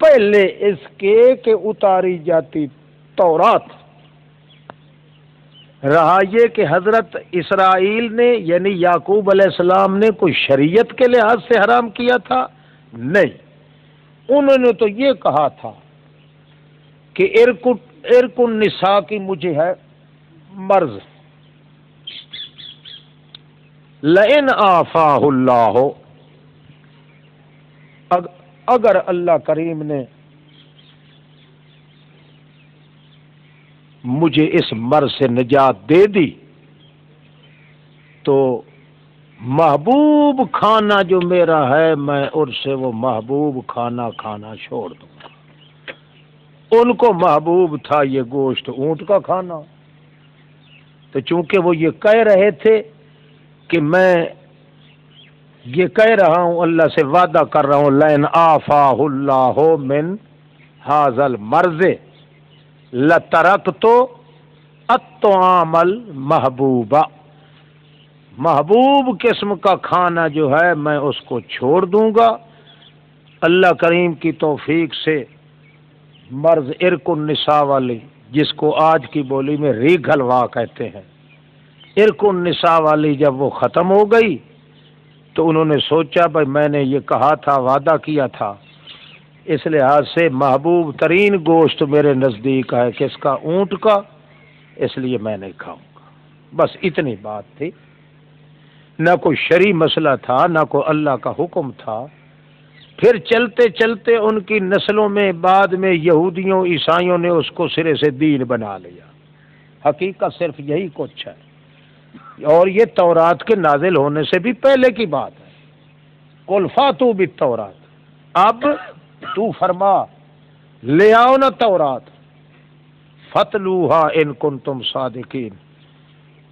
پہلے اس کے کہ اتاری جاتی تورات۔ رہا یہ کہ حضرت اسرائیل نے یعنی یعقوب علیہ السلام نے کوئی شریعت کے لحاظ سے حرام کیا تھا؟ نہیں، انہوں نے تو یہ کہا تھا کہ ارک النساء کی مجھے ہے مرض، لئن آفاہ اللہ، اگر اللہ کریم نے مجھے اس مرض سے نجات دے دی تو محبوب کھانا جو میرا ہے میں اس سے وہ محبوب کھانا چھوڑ دوں گا۔ ان کو محبوب تھا یہ گوشت اونٹ کا کھانا، تو چونکہ وہ یہ کہہ رہے تھے کہ میں یہ کہہ رہا ہوں، اللہ سے وعدہ کر رہا ہوں، لئن آفاہ اللہ من ھذا المرض لترکت الطعام المحبوبہ، محبوب قسم کا کھانا جو ہے میں اس کو چھوڑ دوں گا۔ اللہ کریم کی توفیق سے مرض ارک النساء والی، جس کو آج کی بولی میں ریگ حلوا کہتے ہیں، ارک النساء والی جب وہ ختم ہو گئی تو انہوں نے سوچا بھائی میں نے یہ کہا تھا، وعدہ کیا تھا، اس لحاظ سے محبوب ترین گوشت میرے نزدیک ہے کس کا؟ اونٹ کا، اس لیے میں نہیں کھاؤں گا۔ بس اتنی بات تھی، نہ کوئی شرعی مسئلہ تھا، نہ کوئی اللہ کا حکم تھا۔ پھر چلتے چلتے ان کی نسلوں میں بعد میں یہودیوں عیسائیوں نے اس کو سرے سے دین بنا لیا، حقیقت صرف یہی کچھ ہے، اور یہ تورات کے نازل ہونے سے بھی پہلے کی بات ہے۔ قل فاتوا بالتورات، اب تو فرما لے آؤ نا تورات، فتلوہا ان کنتم صادقین،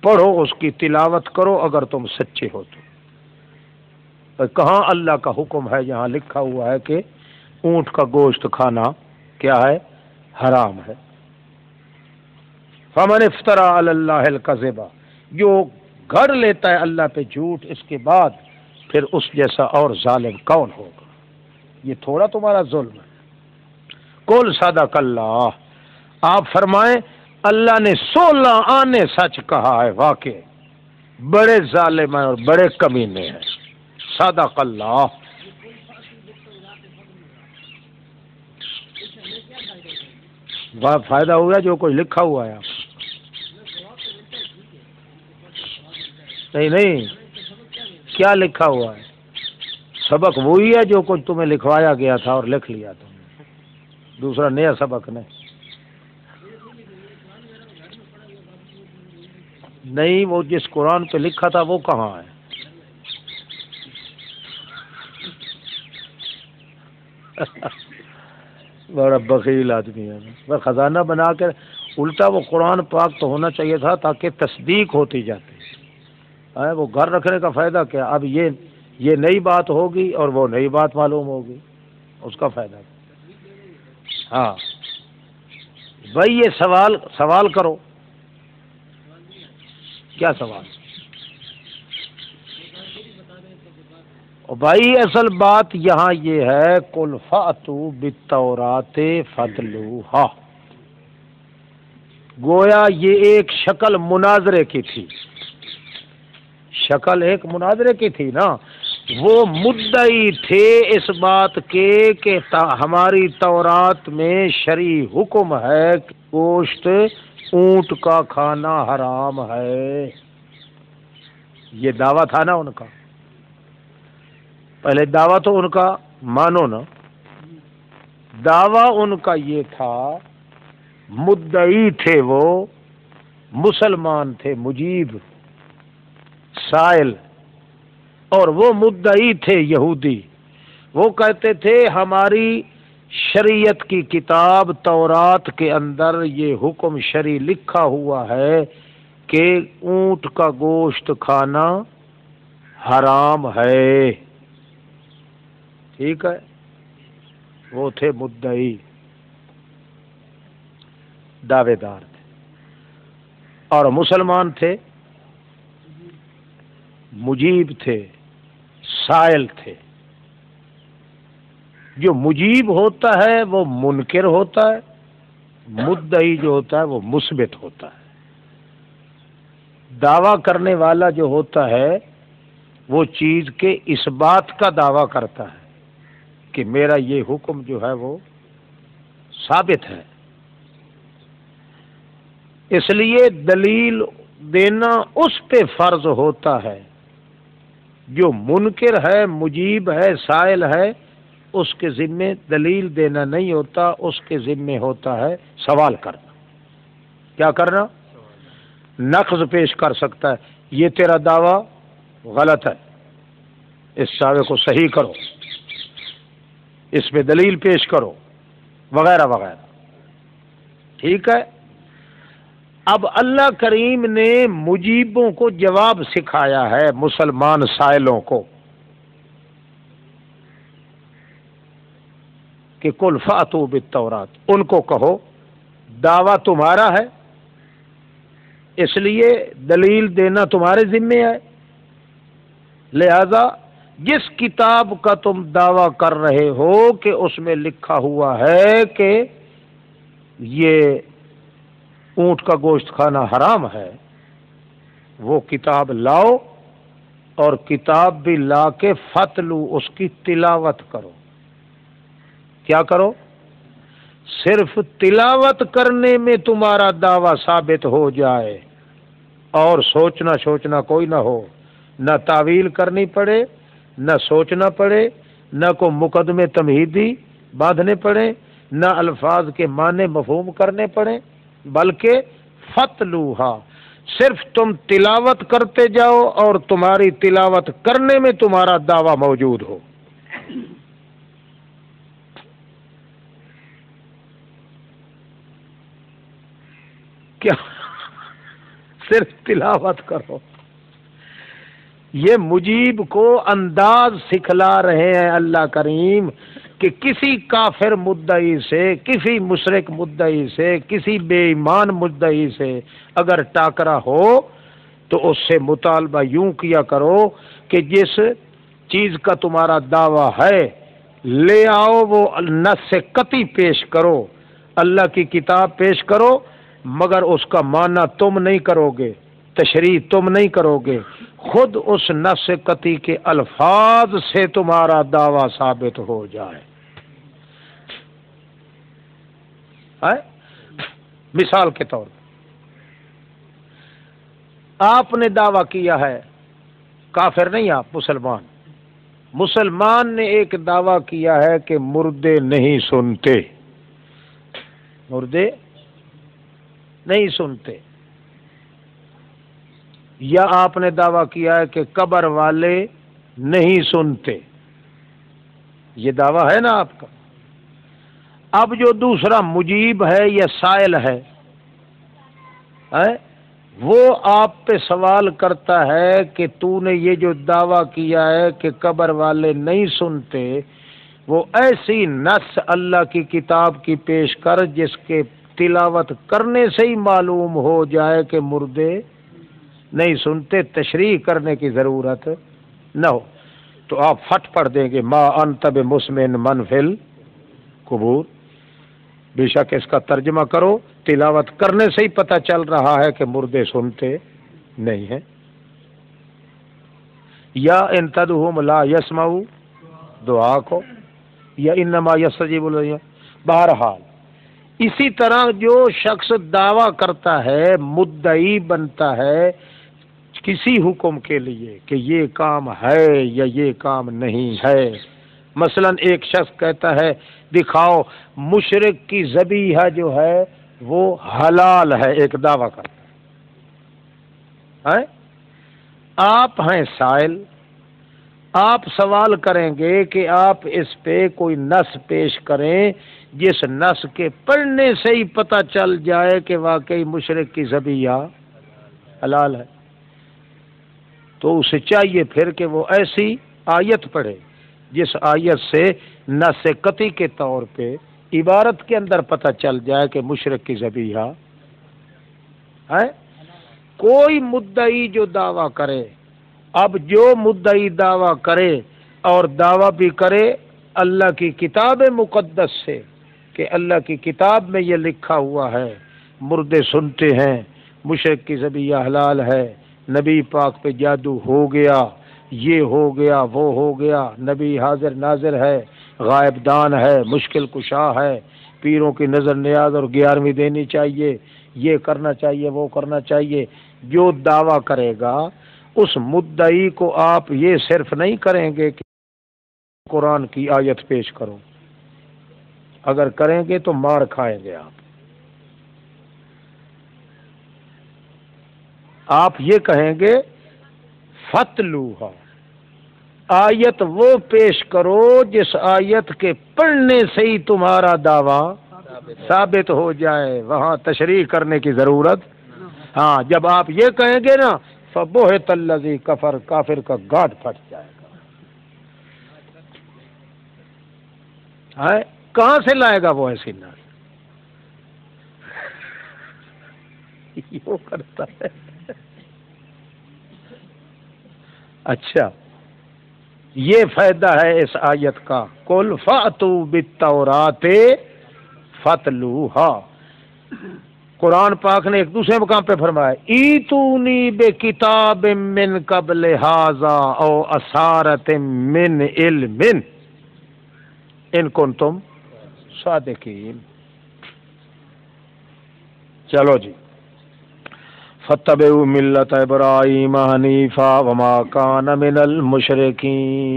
پڑھو اس کی تلاوت کرو اگر تم سچے ہو تو۔ کہاں اللہ کا حکم ہے؟ یہاں لکھا ہوا ہے کہ اونٹ کا گوشت کھانا کیا ہے؟ حرام ہے۔ فمن افترى علی اللہ الکذب، جو گھڑ لیتا ہے اللہ پہ جھوٹ اس کے بعد، پھر اس جیسا اور ظالم کون ہوگا؟ یہ تھوڑا تمہارا ظلم ہے۔ قل صدق اللہ، آپ فرمائیں اللہ نے 16 آنے سچ کہا ہے، واقع بڑے ظالم ہیں اور بڑے کمینے ہیں۔ صدق اللہ۔ فائدہ ہوا جو کچھ لکھا ہوا ہے؟ نہیں، کیا لکھا ہوا ہے؟ سبق وہی ہے جو کچھ تمہیں لکھوایا گیا تھا اور لکھ لیا تم نے، دوسرا نیا سبق نہیں۔ وہ جس قرآن پہ لکھا تھا وہ کہاں ہے؟ بڑا بخیل آدمی ہے، وہ خزانہ بنا کے الٹا وہ قرآن پاک تو ہونا چاہیے تھا تاکہ تصدیق ہوتی جاتی ہے۔ وہ گھر رکھنے کا فائدہ کیا؟ اب یہ نئی بات ہوگی اور وہ نئی بات معلوم ہوگی، اس کا فائدہ کیا؟ ہاں بھائی، یہ سوال کرو، کیا سوال؟ بھائی اصل بات یہاں یہ ہے، قل فأتوا بالتورات فاتلوہا، گویا یہ ایک شکل مناظرے کی تھی، شکل ایک مناظرے کی تھی نا۔ وہ مدعی تھے اس بات کے کہ ہماری تورات میں شرعی حکم ہے کہ گوشت اونٹ کا کھانا حرام ہے، یہ دعویٰ تھا نا ان کا۔ پہلے دعویٰ تو ان کا مانو نا، دعویٰ ان کا یہ تھا، مدعی تھے وہ، مسلمان تھے، مجیب سائل، اور وہ مدعی تھے یہودی۔ وہ کہتے تھے ہماری شریعت کی کتاب تورات کے اندر یہ حکم شرعی لکھا ہوا ہے کہ اونٹ کا گوشت کھانا حرام ہے، ٹھیک ہے۔ وہ تھے مدعی، دعوے دار تھے، اور مسلمان تھے، مجیب تھے، سائل تھے۔ جو مجیب ہوتا ہے وہ منکر ہوتا ہے، مدعی جو ہوتا ہے وہ مثبت ہوتا ہے۔ دعویٰ کرنے والا جو ہوتا ہے وہ چیز کے اس بات کا دعویٰ کرتا ہے کہ میرا یہ حکم جو ہے وہ ثابت ہے، اس لیے دلیل دینا اس پہ فرض ہوتا ہے۔ جو منکر ہے، مجیب ہے، سائل ہے، اس کے ذمے دلیل دینا نہیں ہوتا، اس کے ذمے ہوتا ہے سوال کرنا۔ کیا کرنا؟ نقض پیش کر سکتا ہے، یہ تیرا دعویٰ غلط ہے، اس دعوے کو صحیح کرو، اس میں دلیل پیش کرو، وغیرہ وغیرہ، ٹھیک ہے۔ اب اللہ کریم نے مجیبوں کو جواب سکھایا ہے مسلمان سائلوں کو کہ قل فأتوا بالتورات، ان کو کہو دعویٰ تمہارا ہے، اس لیے دلیل دینا تمہارے ذمے ہے، لہذا جس کتاب کا تم دعویٰ کر رہے ہو کہ اس میں لکھا ہوا ہے کہ یہ اونٹ کا گوشت کھانا حرام ہے، وہ کتاب لاؤ، اور کتاب بھی لا کے فتلو، اس کی تلاوت کرو۔ کیا کرو؟ صرف تلاوت کرنے میں تمہارا دعویٰ ثابت ہو جائے، اور سوچنا کوئی نہ ہو، نہ تعویل کرنی پڑے، نہ سوچنا پڑے، نہ کو مقدمے تمہیدی باندھنے پڑے، نہ الفاظ کے معنی مفہوم کرنے پڑے، بلکہ فتلوہا، صرف تم تلاوت کرتے جاؤ اور تمہاری تلاوت کرنے میں تمہارا دعویٰ موجود ہو. کیا صرف تلاوت کرو؟ یہ مجیب کو انداز سکھلا رہے ہیں اللہ کریم کہ کسی کافر مدعی سے، کسی مشرک مدعی سے، کسی بے ایمان مدعی سے اگر ٹاکرا ہو تو اس سے مطالبہ یوں کیا کرو کہ جس چیز کا تمہارا دعویٰ ہے لے آؤ، وہ نص قطعی پیش کرو، اللہ کی کتاب پیش کرو، مگر اس کا معنی تم نہیں کرو گے، تشریح تم نہیں کرو گے، خود اس نص قطعی کے الفاظ سے تمہارا دعویٰ ثابت ہو جائے. مثال کے طور پر آپ نے دعویٰ کیا ہے، کافر نہیں آپ، مسلمان نے ایک دعویٰ کیا ہے کہ مردے نہیں سنتے، مردے نہیں سنتے، یا آپ نے دعویٰ کیا ہے کہ قبر والے نہیں سنتے، یہ دعویٰ ہے نا آپ کا. اب جو دوسرا مجیب ہے یا سائل ہے وہ آپ پہ سوال کرتا ہے کہ تو نے یہ جو دعویٰ کیا ہے کہ قبر والے نہیں سنتے، وہ ایسی نص اللہ کی کتاب کی پیش کر جس کے تلاوت کرنے سے ہی معلوم ہو جائے کہ مردے نہیں سنتے، تشریح کرنے کی ضرورت نہ ہو. تو آپ فٹ پڑھ دیں گے ما انت بمسمع من فی القبور. بے شک اس کا ترجمہ کرو، تلاوت کرنے سے ہی پتہ چل رہا ہے کہ مردے سنتے نہیں ہیں. یا ان تدعوہم لا یسمعوا دعا کو، یا انما یستجیب الذین. بہرحال اسی طرح جو شخص دعویٰ کرتا ہے، مدعی بنتا ہے کسی حکم کے لیے کہ یہ کام ہے یا یہ کام نہیں ہے. مثلا ایک شخص کہتا ہے دکھاؤ مشرک کی ذبیحہ جو ہے وہ حلال ہے، ایک دعویٰ کرتا ہے. آپ ہیں سائل، آپ سوال کریں گے کہ آپ اس پہ کوئی نص پیش کریں جس نص کے پڑھنے سے ہی پتہ چل جائے کہ واقعی مشرک کی ذبیحہ حلال ہے. تو اسے چاہیے پھر کہ وہ ایسی آیت پڑھے جس آیت سے نص قطعی کے طور پہ عبارت کے اندر پتہ چل جائے کہ مشرک کی ذبیحہ ہے. کوئی مدعی جو دعویٰ کرے، اب جو مدعی دعویٰ کرے اور دعویٰ بھی کرے اللہ کی کتاب مقدس سے کہ اللہ کی کتاب میں یہ لکھا ہوا ہے مردے سنتے ہیں، مشرک کی ذبیحہ حلال ہے، نبی پاک پہ جادو ہو گیا، یہ ہو گیا، وہ ہو گیا، نبی حاضر ناظر ہے، غائب دان ہے، مشکل کشا ہے، پیروں کی نظر نیاز اور 11ویں دینی چاہیے، یہ کرنا چاہیے، وہ کرنا چاہیے. جو دعویٰ کرے گا اس مدعی کو آپ یہ صرف نہیں کریں گے کہ قرآن کی آیت پیش کرو، اگر کریں گے تو مار کھائیں گے آپ یہ کہیں گے فتلوہا، آیت وہ پیش کرو جس آیت کے پڑھنے سے ہی تمہارا دعویٰ ثابت ہو جائے، وہاں تشریح کرنے کی ضرورت. ہاں جب آپ یہ کہیں گے نا فبہت الذی کفر، کافر کا گاٹ پھٹ جائے گا. کہاں سے لائے گا وہ ایسی نہ کرتا ہے. اچھا یہ فائدہ ہے اس آیت کا، قل فأتوا بالتوراۃ فتلوہا. قرآن پاک نے ایک دوسرے مقام پہ فرمایا ایتونی بکتاب من قبل ھذا او اثارۃ من علم ان کنتم صادقین. چلو جی، فاتبعوا ملت ابراہیم حنیفا وما کان من المشرکین.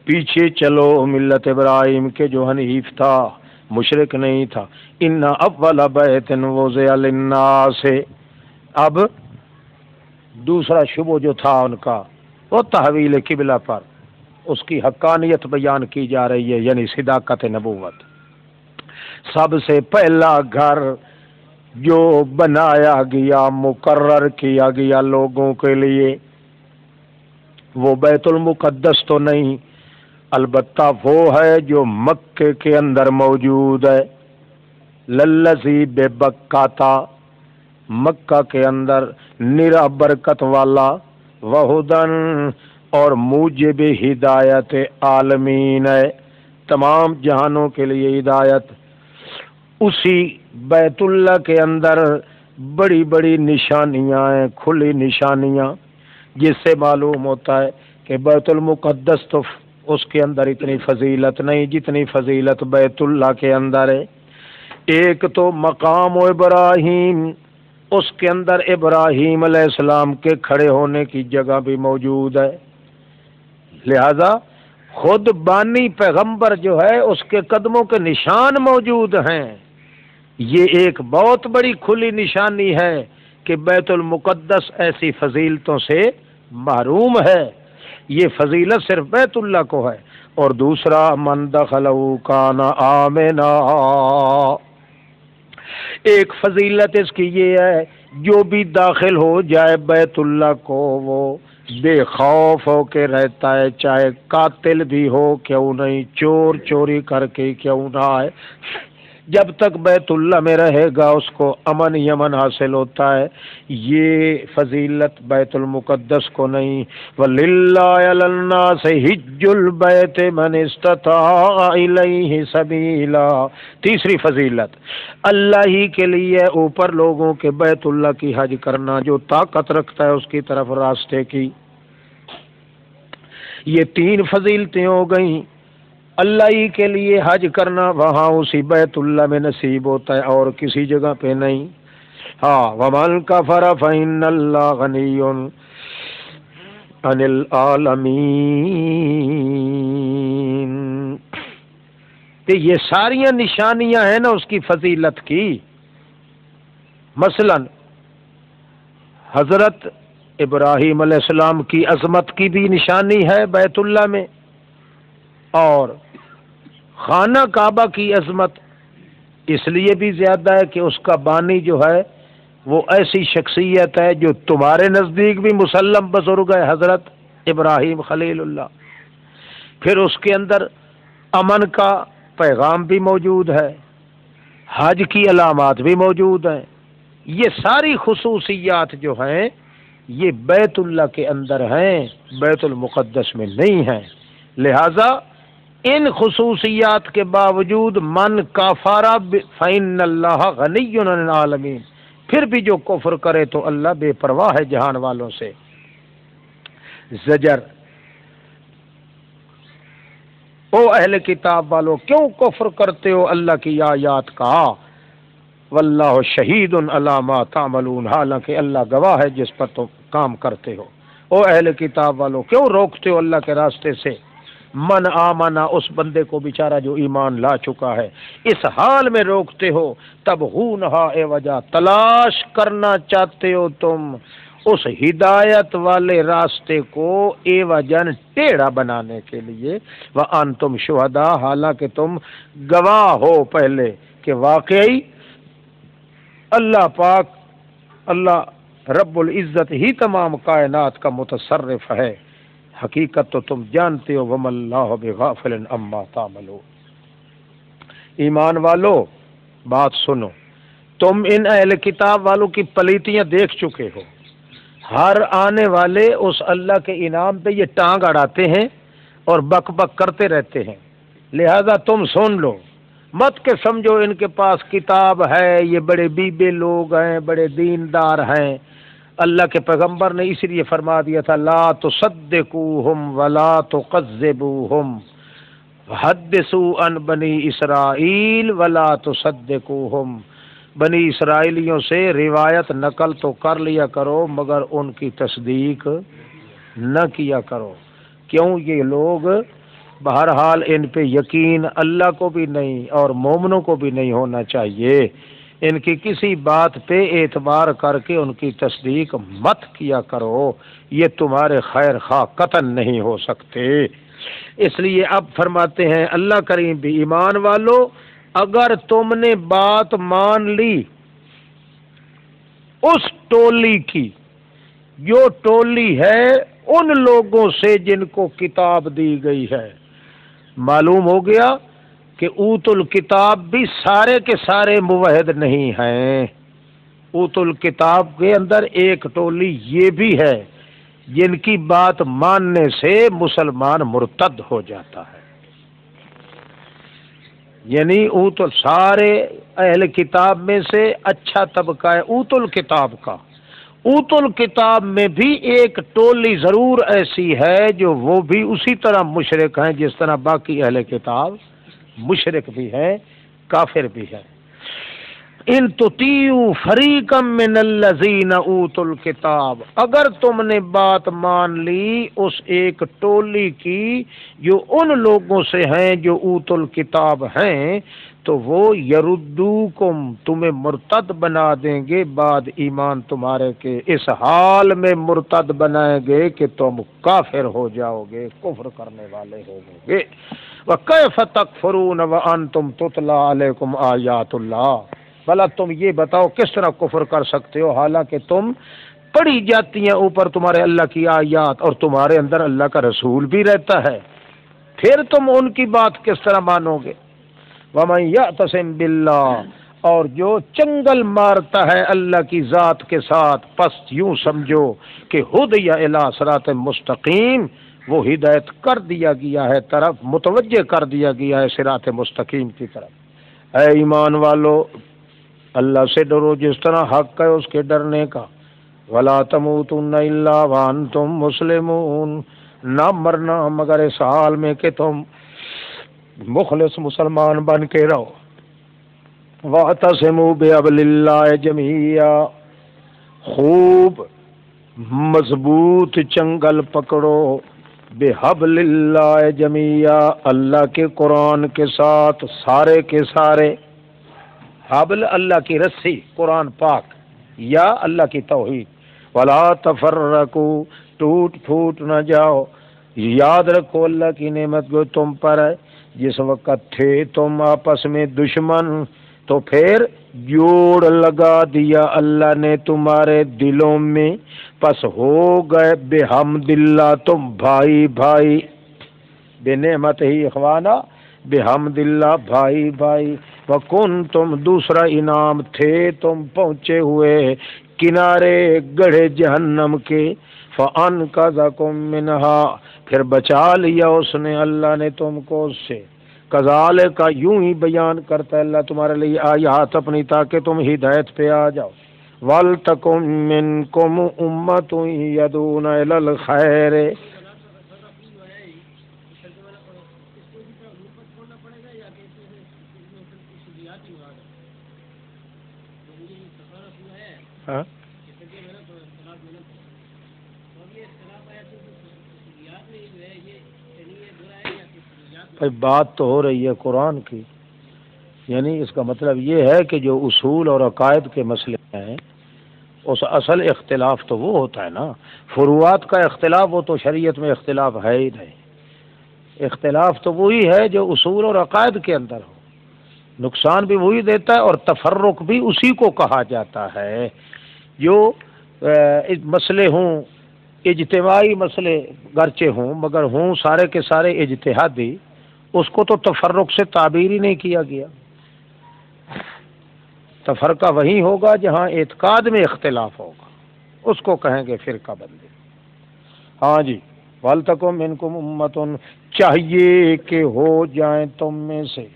پیچھے چلو ملت ابراہیم کے جو حنیف تھا، مشرک نہیں تھا. ان اول بیت وضع للناس. اب دوسرا شبہ جو تھا ان کا وہ تحویل قبلہ پر، اس کی حقانیت بیان کی جا رہی ہے، یعنی صداقت نبوت. سب سے پہلا گھر جو بنایا گیا، مقرر کیا گیا لوگوں کے لیے، وہ بیت المقدس تو نہیں، البتہ وہ ہے جو مکے کے اندر موجود ہے. للذی ببکہ، مکہ کے اندر نرا برکت والا، وہدن اور موجب ہدایت عالمین ہے، تمام جہانوں کے لیے ہدایت. اسی بیت اللہ کے اندر بڑی بڑی نشانیاں ہیں، کھلی نشانیاں، جس سے معلوم ہوتا ہے کہ بیت المقدس تو اس کے اندر اتنی فضیلت نہیں جتنی فضیلت بیت اللہ کے اندر ہے. ایک تو مقام ابراہیم، اس کے اندر ابراہیم علیہ السلام کے کھڑے ہونے کی جگہ بھی موجود ہے. لہذا خود بانی پیغمبر جو ہے اس کے قدموں کے نشان موجود ہیں. یہ ایک بہت بڑی کھلی نشانی ہے کہ بیت المقدس ایسی فضیلتوں سے محروم ہے. یہ فضیلت صرف بیت اللہ کو ہے. اور دوسرا من دخلہ کان آمنا، ایک فضیلت اس کی یہ ہے جو بھی داخل ہو جائے بیت اللہ کو وہ بے خوف ہو کے رہتا ہے، چاہے قاتل بھی ہو کیوں نہیں، چور چوری کر کے کیوں نہ آئے، جب تک بیت اللہ میں رہے گا اس کو امن ہی امن حاصل ہوتا ہے. یہ فضیلت بیت المقدس کو نہیں. وَلِلَّهِ عَلَى النَّاسِ حِجُّ الْبَيْتِ مَنِ اسْتَطَاعَ إِلَيْهِ سَبِيلًا. تیسری فضیلت، اللہ ہی کے لیے اوپر لوگوں کے بیت اللہ کی حج کرنا جو طاقت رکھتا ہے اس کی طرف راستے کی. یہ تین فضیلتیں ہو گئیں. اللہ ہی کے لیے حج کرنا وہاں اسی بیت اللہ میں نصیب ہوتا ہے اور کسی جگہ پہ نہیں. ہاں وَمَنْ كَفَرَ فَإِنَّ اللَّهَ غَنِيٌّ عَنِ الْعَالَمِينَ. کہ یہ ساریاں نشانیاں ہیں نا اس کی فضیلت کی. مثلا حضرت ابراہیم علیہ السلام کی عظمت کی بھی نشانی ہے بیت اللہ میں، اور خانہ کعبہ کی عظمت اس لیے بھی زیادہ ہے کہ اس کا بانی جو ہے وہ ایسی شخصیت ہے جو تمہارے نزدیک بھی مسلم بزرگ ہے، حضرت ابراہیم خلیل اللہ. پھر اس کے اندر امن کا پیغام بھی موجود ہے، حج کی علامات بھی موجود ہیں. یہ ساری خصوصیات جو ہیں یہ بیت اللہ کے اندر ہیں، بیت المقدس میں نہیں ہیں. لہذا ان خصوصیات کے باوجود من کافر فإن اللہ غنی عن العالمین، پھر بھی جو کفر کرے تو اللہ بے پرواہ ہے جہان والوں سے. زجر، او اہل کتاب والو کیوں کفر کرتے ہو اللہ کی آیات کا، واللہ شہید علی ما تعملون، حالانکہ اللہ گواہ ہے جس پر تم کام کرتے ہو. او اہل کتاب والو کیوں روکتے ہو اللہ کے راستے سے من آمنا، اس بندے کو بیچارہ جو ایمان لا چکا ہے، اس حال میں روکتے ہو. تب ہونہا اے وجہ، تلاش کرنا چاہتے ہو تم اس ہدایت والے راستے کو اے وجن ٹیڑھا بنانے کے لیے. وانتم شہداء، حالانکہ تم گواہ ہو پہلے کہ واقعی اللہ پاک، اللہ رب العزت ہی تمام کائنات کا متصرف ہے. حقیقت تو تم جانتے ہو. وَمَا اللَّهُ بِغَافِلٍ عَمَّا تَعْمَلُونَ. ایمان والو بات سنو، تم ان اہل کتاب والوں کی پلیتیاں دیکھ چکے ہو. ہر آنے والے اس اللہ کے انعام پہ یہ ٹانگ اڑاتے ہیں اور بک بک کرتے رہتے ہیں. لہذا تم سن لو، مت کہ سمجھو ان کے پاس کتاب ہے، یہ بڑے بیبے لوگ ہیں، بڑے دیندار ہیں. اللہ کے پیغمبر نے اسی لیے فرما دیا تھا لا تصدقوہم ولا تکذبوہم حدثوا عن بنی اسرائیل ولا تصدقوہم. بنی اسرائیلیوں سے روایت نقل تو کر لیا کرو مگر ان کی تصدیق نہ کیا کرو. کیوں؟ یہ لوگ بہرحال ان پہ یقین اللہ کو بھی نہیں اور مومنوں کو بھی نہیں ہونا چاہیے. ان کی کسی بات پہ اعتبار کر کے ان کی تصدیق مت کیا کرو، یہ تمہارے خیر خواہ قطعاً نہیں ہو سکتے. اس لیے اب فرماتے ہیں اللہ کریم بھی ایمان والو، اگر تم نے بات مان لی اس ٹولی کی جو ٹولی ہے ان لوگوں سے جن کو کتاب دی گئی ہے. معلوم ہو گیا کہ اوت الکتاب بھی سارے کے سارے موحد نہیں ہیں. اوت الکتاب کے اندر ایک ٹولی یہ بھی ہے جن کی بات ماننے سے مسلمان مرتد ہو جاتا ہے. یعنی اوت سارے اہل کتاب میں سے اچھا طبقہ ہے اوت الکتاب کا. اوت الکتاب میں بھی ایک ٹولی ضرور ایسی ہے جو وہ بھی اسی طرح مشرک ہیں جس طرح باقی اہل کتاب مشرک بھی ہے، کافر بھی ہے. ان تطیعوا فریقا من الذین اوتوا الکتاب، اگر تم نے بات مان لی اس ایک ٹولی کی جو ان لوگوں سے ہیں جو اوت الکتاب ہیں، تو وہ یردوکم تمہیں مرتد بنا دیں گے بعد ایمان تمہارے کے. اس حال میں مرتد بنائیں گے کہ تم کافر ہو جاؤ گے، کفر کرنے والے ہو گے. وَكَيْفَ تَكْفُرُونَ وَأَنْتُمْ تُتْلَى عَلَيْكُمْ آیَاتُ اللَّهِ، بھلا تم یہ بتاؤ کس طرح کفر کر سکتے ہو حالانکہ تم پڑھی جاتی ہیں اوپر تمہارے اللہ کی آیات اور تمہارے اندر اللہ کا رسول بھی رہتا ہے، پھر تم ان کی بات کس طرح مانو گے. وَمَن يَعْتَصِم بِاللَّهِ، اور جو چنگل مارتا ہے اللہ کی ذات کے ساتھ، پس یوں سمجھو کہ ہدی الی صراط مستقیم، وہ ہدایت کر دیا گیا ہے طرف، متوجہ کر دیا گیا ہے صراط مستقیم کی طرف. اے ایمان والو، اللہ سے ڈرو جس طرح حق ہے اس کے ڈرنے کا. وَلَا تَمُوتُنَّ إِلَّا وَأَنْتُمْ مُسْلِمُونَ، نہ مرنا مگر اس حال میں کہ تم مخلص مسلمان بن کے رہو. وَاعْتَصِمُوا بِحَبْلِ اللَّهِ جَمِيعًا، خوب مضبوط چنگل پکڑو، بِحَبْلِ اللَّهِ جَمِيعًا، اللہ کے قرآن کے ساتھ سارے کے سارے. حبل اللہ کی رسی قرآن پاک یا اللہ کی توحید. وَلَا تَفَرَّقُوا، ٹوٹ پھوٹ نہ جاؤ. یاد رکھو اللہ کی نعمت جو تم پر ہے، جس وقت تھے تم آپس میں دشمن تو پھر جوڑ لگا دیا اللہ نے تمہارے دلوں میں، پس ہو گئے بحمد اللہ تم بھائی بھائی. بے نعمت ہی اخوانا، بحمد اللہ بھائی بھائی. وَكُنْتُمْ دوسرا انعام تھے تم پہنچے ہوئے کنارے گڑھے جہنم کے. فَأَنْقَذَكُم مِّنْهَا، پھر بچا لیا اس نے اللہ نے تم کو اس سے. کذالک، یوں ہی بیان کرتا ہے اللہ تمہارے لیے آیات اپنی تاکہ تم ہدایت پہ آ جاؤ. وَلْتَكُن مِّنكُمْ أُمَّةٌ يَدْعُونَ إِلَى الْخَيْرِ، ہاں بھائی بات تو ہو رہی ہے قرآن کی، یعنی اس کا مطلب یہ ہے کہ جو اصول اور عقائد کے مسئلے ہیں اس اصل اختلاف تو وہ ہوتا ہے نا. فروعات کا اختلاف وہ تو شریعت میں اختلاف ہے ہی نہیں. اختلاف تو وہی ہے جو اصول اور عقائد کے اندر ہو. نقصان بھی وہی دیتا ہے اور تفرق بھی اسی کو کہا جاتا ہے. جو مسئلے ہوں اجتماعی مسئلے گرچہ ہوں مگر ہوں سارے کے سارے اجتہادی، اس کو تو تفرق سے تعبیر ہی نہیں کیا گیا. تفرقہ وہی ہوگا جہاں اعتقاد میں اختلاف ہوگا، اس کو کہیں گے فرقہ بندی. ہاں جی، وَلْتَكُن مِّنكُمْ أُمَّةٌ، چاہیے کہ ہو جائیں تم میں سے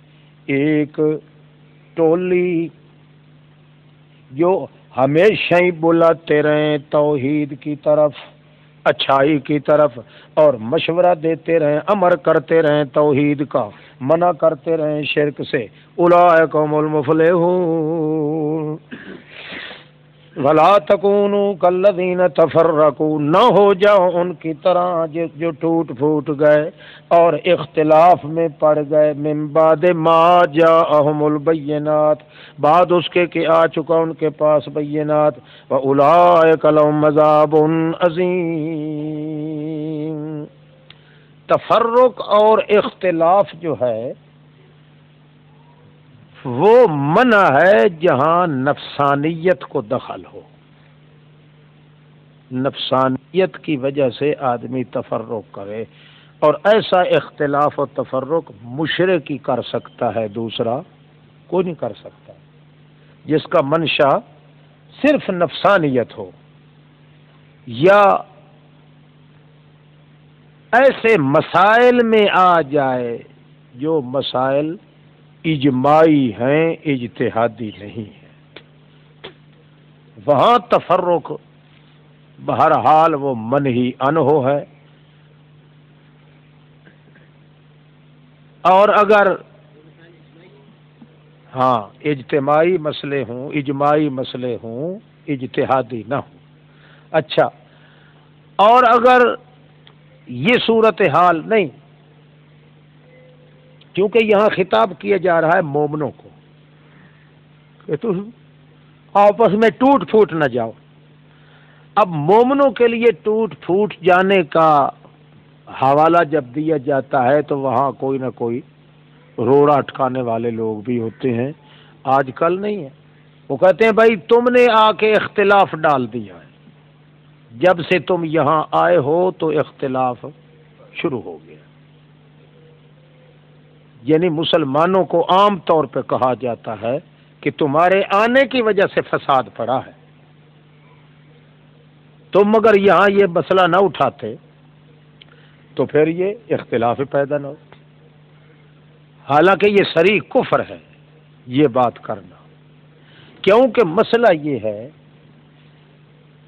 ایک ٹولی جو ہمیشہ ہی بلاتے رہیں توحید کی طرف، اچھائی کی طرف، اور مشورہ دیتے رہیں، امر کرتے رہیں توحید کا، منع کرتے رہیں شرک سے. اولئک هم المفلحون، ولا تکونوا کالذین تفرقوا، نہ ہو جاؤ ان کی طرح جو ٹوٹ پھوٹ گئے اور اختلاف میں پڑ گئے، من بعد ما جاءہم البینات، بعد اس کے کہ آ چکا ان کے پاس بینات، واولئک لہم عذاب عظیم۔ تفرق اور اختلاف جو ہے وہ منع ہے جہاں نفسانیت کو دخل ہو، نفسانیت کی وجہ سے آدمی تفرق کرے، اور ایسا اختلاف و تفرق مشرک ہی کر سکتا ہے، دوسرا کوئی نہیں کر سکتا، جس کا منشا صرف نفسانیت ہو یا ایسے مسائل میں آ جائے جو مسائل اجماعی ہیں، اجتہادی نہیں ہیں، وہاں تفرق بہرحال وہ منہی عنہ ہے۔ اور اگر ہاں اجتماعی مسئلے ہوں، اجماعی مسئلے ہوں، اجتہادی نہ ہوں، اچھا، اور اگر یہ صورتحال نہیں، کیونکہ یہاں خطاب کیا جا رہا ہے مومنوں کو کہ تو آپس میں ٹوٹ پھوٹ نہ جاؤ۔ اب مومنوں کے لیے ٹوٹ پھوٹ جانے کا حوالہ جب دیا جاتا ہے تو وہاں کوئی نہ کوئی روڑا اٹکانے والے لوگ بھی ہوتے ہیں، آج کل نہیں ہے، وہ کہتے ہیں بھائی تم نے آ کے اختلاف ڈال دیا ہے، جب سے تم یہاں آئے ہو تو اختلاف شروع ہو گیا۔ یعنی مسلمانوں کو عام طور پہ کہا جاتا ہے کہ تمہارے آنے کی وجہ سے فساد پڑا ہے، تم اگر یہاں یہ مسئلہ نہ اٹھاتے تو پھر یہ اختلاف پیدا نہ ہو۔ حالانکہ یہ صریح کفر ہے یہ بات کرنا، کیونکہ مسئلہ یہ ہے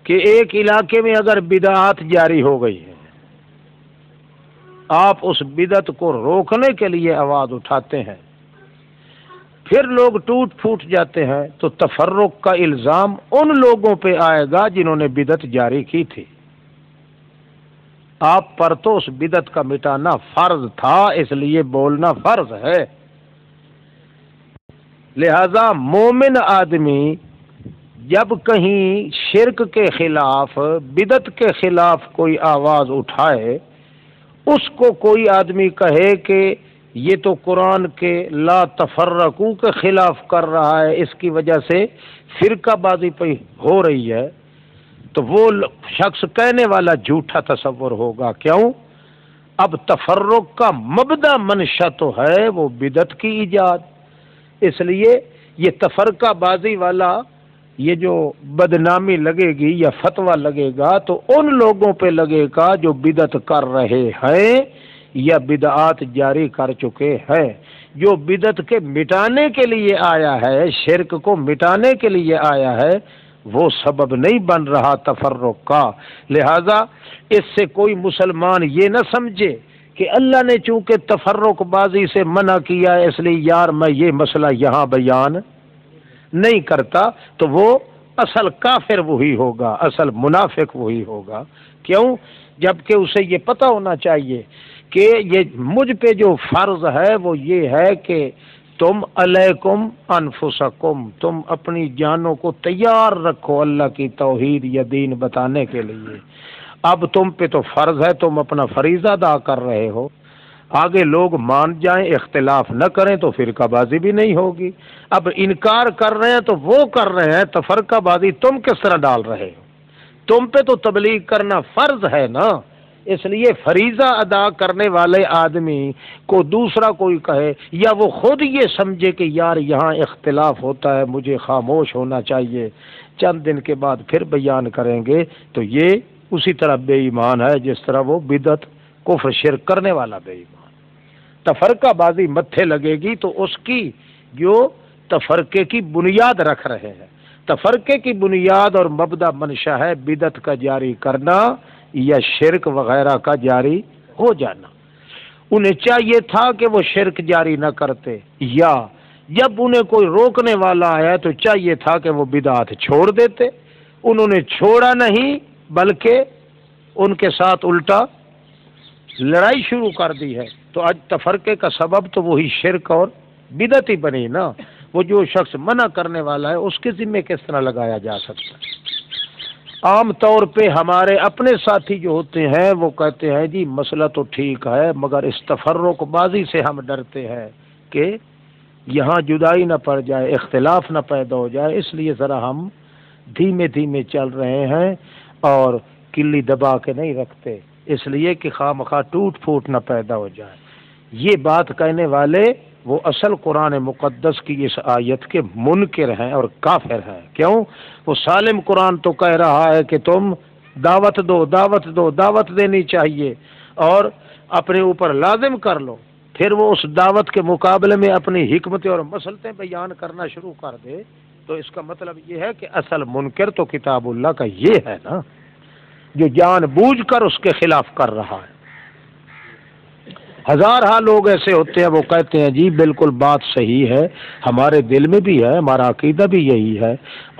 کہ ایک علاقے میں اگر بدعات جاری ہو گئی ہے، آپ اس بدعت کو روکنے کے لیے آواز اٹھاتے ہیں، پھر لوگ ٹوٹ پھوٹ جاتے ہیں تو تفرق کا الزام ان لوگوں پہ آئے گا جنہوں نے بدعت جاری کی تھی۔ آپ پر تو اس بدعت کا مٹانا فرض تھا، اس لیے بولنا فرض ہے۔ لہذا مومن آدمی جب کہیں شرک کے خلاف، بدعت کے خلاف کوئی آواز اٹھائے، اس کو کوئی آدمی کہے کہ یہ تو قرآن کے لا تفرقو کے خلاف کر رہا ہے، اس کی وجہ سے فرقہ بازی پہ ہو رہی ہے، تو وہ شخص کہنے والا جھوٹا تصور ہوگا۔ کیوں؟ اب تفرق کا مبدا منشا تو ہے وہ بدعت کی ایجاد، اس لیے یہ تفرقہ بازی والا یہ جو بدنامی لگے گی یا فتویٰ لگے گا تو ان لوگوں پہ لگے گا جو بدعت کر رہے ہیں یا بدعات جاری کر چکے ہیں۔ جو بدعت کے مٹانے کے لیے آیا ہے، شرک کو مٹانے کے لیے آیا ہے، وہ سبب نہیں بن رہا تفرق کا۔ لہذا اس سے کوئی مسلمان یہ نہ سمجھے کہ اللہ نے چونکہ تفرق بازی سے منع کیا ہے اس لیے یار میں یہ مسئلہ یہاں بیان نہیں کرتا، تو وہ اصل کافر وہی ہوگا، اصل منافق وہی ہوگا۔ کیوں؟ جبکہ اسے یہ پتہ ہونا چاہیے کہ یہ مجھ پہ جو فرض ہے وہ یہ ہے کہ تم علیکم انفسکم، تم اپنی جانوں کو تیار رکھو اللہ کی توحید یا دین بتانے کے لیے۔ اب تم پہ تو فرض ہے، تم اپنا فریضہ ادا کر رہے ہو، آگے لوگ مان جائیں اختلاف نہ کریں تو فرقہ بازی بھی نہیں ہوگی۔ اب انکار کر رہے ہیں تو وہ کر رہے ہیں، تفرقہ بازی تم کس طرح ڈال رہے ہو؟ تم پہ تو تبلیغ کرنا فرض ہے نا، اس لیے فریضہ ادا کرنے والے آدمی کو دوسرا کوئی کہے یا وہ خود یہ سمجھے کہ یار یہاں اختلاف ہوتا ہے مجھے خاموش ہونا چاہیے، چند دن کے بعد پھر بیان کریں گے، تو یہ اسی طرح بے ایمان ہے جس طرح وہ بدعت کفر شرک کرنے والا بے ایمان۔ تفرقہ بازی متھے لگے گی تو اس کی جو تفرقے کی بنیاد رکھ رہے ہیں، تفرقے کی بنیاد اور مبدا منشا ہے بدعت کا جاری کرنا یا شرک وغیرہ کا جاری ہو جانا۔ انہیں چاہیے تھا کہ وہ شرک جاری نہ کرتے، یا جب انہیں کوئی روکنے والا آیا تو چاہیے تھا کہ وہ بدعت چھوڑ دیتے، انہوں نے چھوڑا نہیں بلکہ ان کے ساتھ الٹا لڑائی شروع کر دی ہے، تو آج تفرقے کا سبب تو وہی شرک اور بدعت ہی بنی نا۔ وہ جو شخص منع کرنے والا ہے اس کے ذمے کس طرح لگایا جا سکتا ہے؟ عام طور پہ ہمارے اپنے ساتھی جو ہوتے ہیں وہ کہتے ہیں جی مسئلہ تو ٹھیک ہے مگر اس تفرق بازی سے ہم ڈرتے ہیں کہ یہاں جدائی نہ پڑ جائے، اختلاف نہ پیدا ہو جائے، اس لیے ذرا ہم دھیمے دھیمے چل رہے ہیں اور کلی دبا کے نہیں رکھتے، اس لیے کہ خواہ مخواہ ٹوٹ پھوٹ نہ پیدا ہو جائے۔ یہ بات کہنے والے وہ اصل قرآن مقدس کی اس آیت کے منکر ہیں اور کافر ہیں۔ کیوں؟ وہ سالم قرآن تو کہہ رہا ہے کہ تم دعوت دو، دعوت دو، دعوت دینی چاہیے اور اپنے اوپر لازم کر لو، پھر وہ اس دعوت کے مقابلے میں اپنی حکمتیں اور مصلحتیں بیان کرنا شروع کر دے، تو اس کا مطلب یہ ہے کہ اصل منکر تو کتاب اللہ کا یہ ہے نا، جو جان بوجھ کر اس کے خلاف کر رہا ہے۔ ہزارہ لوگ ایسے ہوتے ہیں وہ کہتے ہیں جی بالکل بات صحیح ہے، ہمارے دل میں بھی ہے، ہمارا عقیدہ بھی یہی ہے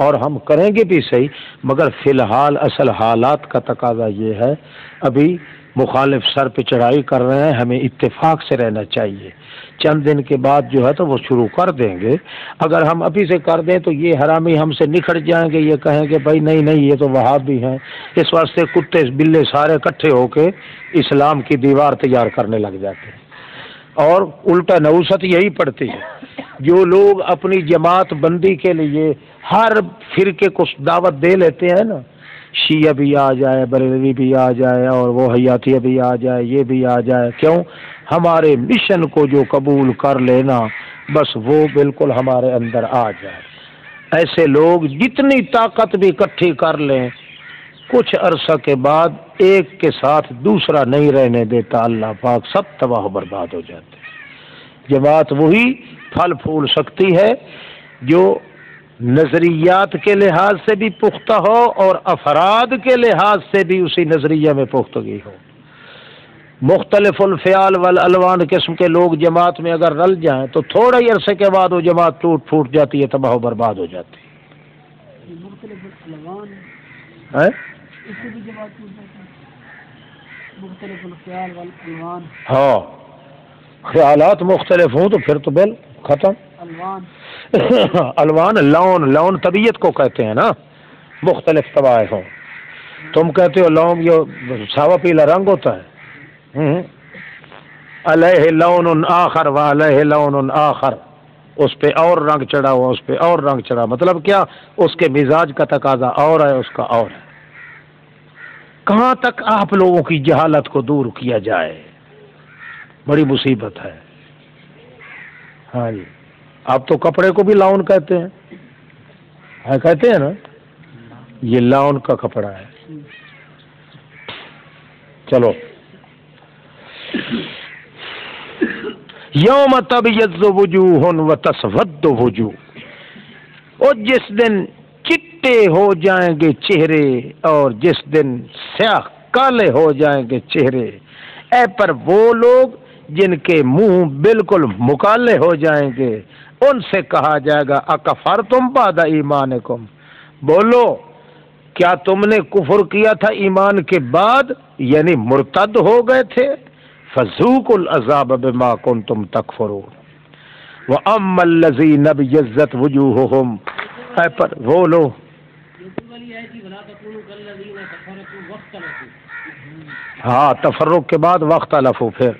اور ہم کریں گے بھی صحیح، مگر فی الحال اصل حالات کا تقاضا یہ ہے، ابھی مخالف سر پہ چڑھائی کر رہے ہیں، ہمیں اتفاق سے رہنا چاہیے، چند دن کے بعد جو ہے تو وہ شروع کر دیں گے، اگر ہم ابھی سے کر دیں تو یہ حرامی ہم سے نکھٹ جائیں گے، یہ کہیں گے بھائی نہیں نہیں یہ تو وہابی ہیں، اس واسطے کتے بلے سارے اکٹھے ہو کے اسلام کی دیوار تیار کرنے لگ جاتے ہیں، اور الٹا نوست یہی پڑتی ہے۔ جو لوگ اپنی جماعت بندی کے لیے ہر فرقے کو دعوت دے لیتے ہیں نا، شیعہ بھی آ جائے، بریلوی بھی آ جائے اور وہ حیاتیہ بھی آ جائے، یہ بھی آ جائے، کیوں؟ ہمارے مشن کو جو قبول کر لینا بس وہ بالکل ہمارے اندر آ جائے۔ ایسے لوگ جتنی طاقت بھی اکٹھی کر لیں، کچھ عرصہ کے بعد ایک کے ساتھ دوسرا نہیں رہنے دیتا اللہ پاک، سب تباہ و برباد ہو جاتے ہیں۔ جماعت وہی پھل پھول سکتی ہے جو نظریات کے لحاظ سے بھی پختہ ہو اور افراد کے لحاظ سے بھی اسی نظریے میں پختگی ہو۔ مختلف الفیال والالوان قسم کے لوگ جماعت میں اگر رل جائیں تو تھوڑے ہی عرصے کے بعد وہ جماعت ٹوٹ پھوٹ جاتی ہے، تباہ و برباد ہو جاتی ہے۔ ہاں خیالات مختلف ہوں تو پھر تو بل ختم۔ الوان لون طبیعت کو کہتے ہیں نا، مختلف طبائع ہوں۔ تم کہتے ہو لون یہ ساوا پیلا رنگ ہوتا ہے، علیہ لون آخر و علیہ لون آخر، اس پہ اور رنگ چڑھا ہوا، اس پہ اور رنگ چڑھا، مطلب کیا؟ اس کے مزاج کا تقاضا اور ہے، اس کا اور ہے۔ کہاں تک آپ لوگوں کی جہالت کو دور کیا جائے؟ بڑی مصیبت ہے۔ ہاں جی، آپ تو کپڑے کو بھی لاؤن کہتے ہیں، کہتے ہیں نا، یہ لاؤن کا کپڑا ہے۔ چلو، یوم تبیض وجوہ و تسود وجوہ، اور جس دن چٹے ہو جائیں گے چہرے اور جس دن سیاہ کالے ہو جائیں گے چہرے، اے پر وہ لوگ جن کے منہ بالکل مکالے ہو جائیں گے، ان سے کہا جائے گا اکفرتم بعد ایمانکم، بولو کیا تم نے کفر کیا تھا ایمان کے بعد، یعنی مرتد ہو گئے تھے؟ فذوقوا العذاب بما کنتم تکفرون واما الذین ابیضت وجوہہم، اے پر وہ لو، ہاں تفرق کے بعد وقت الفو، پھر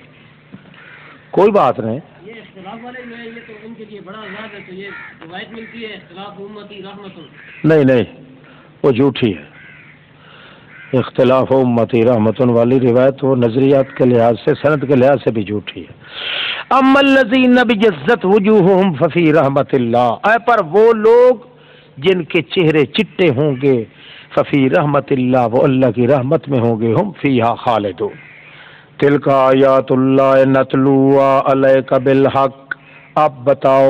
کوئی بات نہیں، یہ اختلاف والے جو ہے یہ تو ان کے لیے بڑا عذاب ہے، تو یہ روایت ملتی ہے اختلاف امتی رحمت، نہیں وہ جھوٹی ہے۔ اختلاف امتی رحمت والی روایت وہ نظریات کے لحاظ سے، سند کے لحاظ سے بھی جھوٹی ہے۔ اما الذین ابیضت وجوہہم ففی رحمت اللہ، اے پر وہ لوگ جن کے چہرے چٹے ہوں گے، ففی رحمت اللہ، وہ اللہ کی رحمت میں ہوں گے، ہم فیہا خالدون۔ تلک آیات اللہ نتلوہا علیک بالحق، اب بتاؤ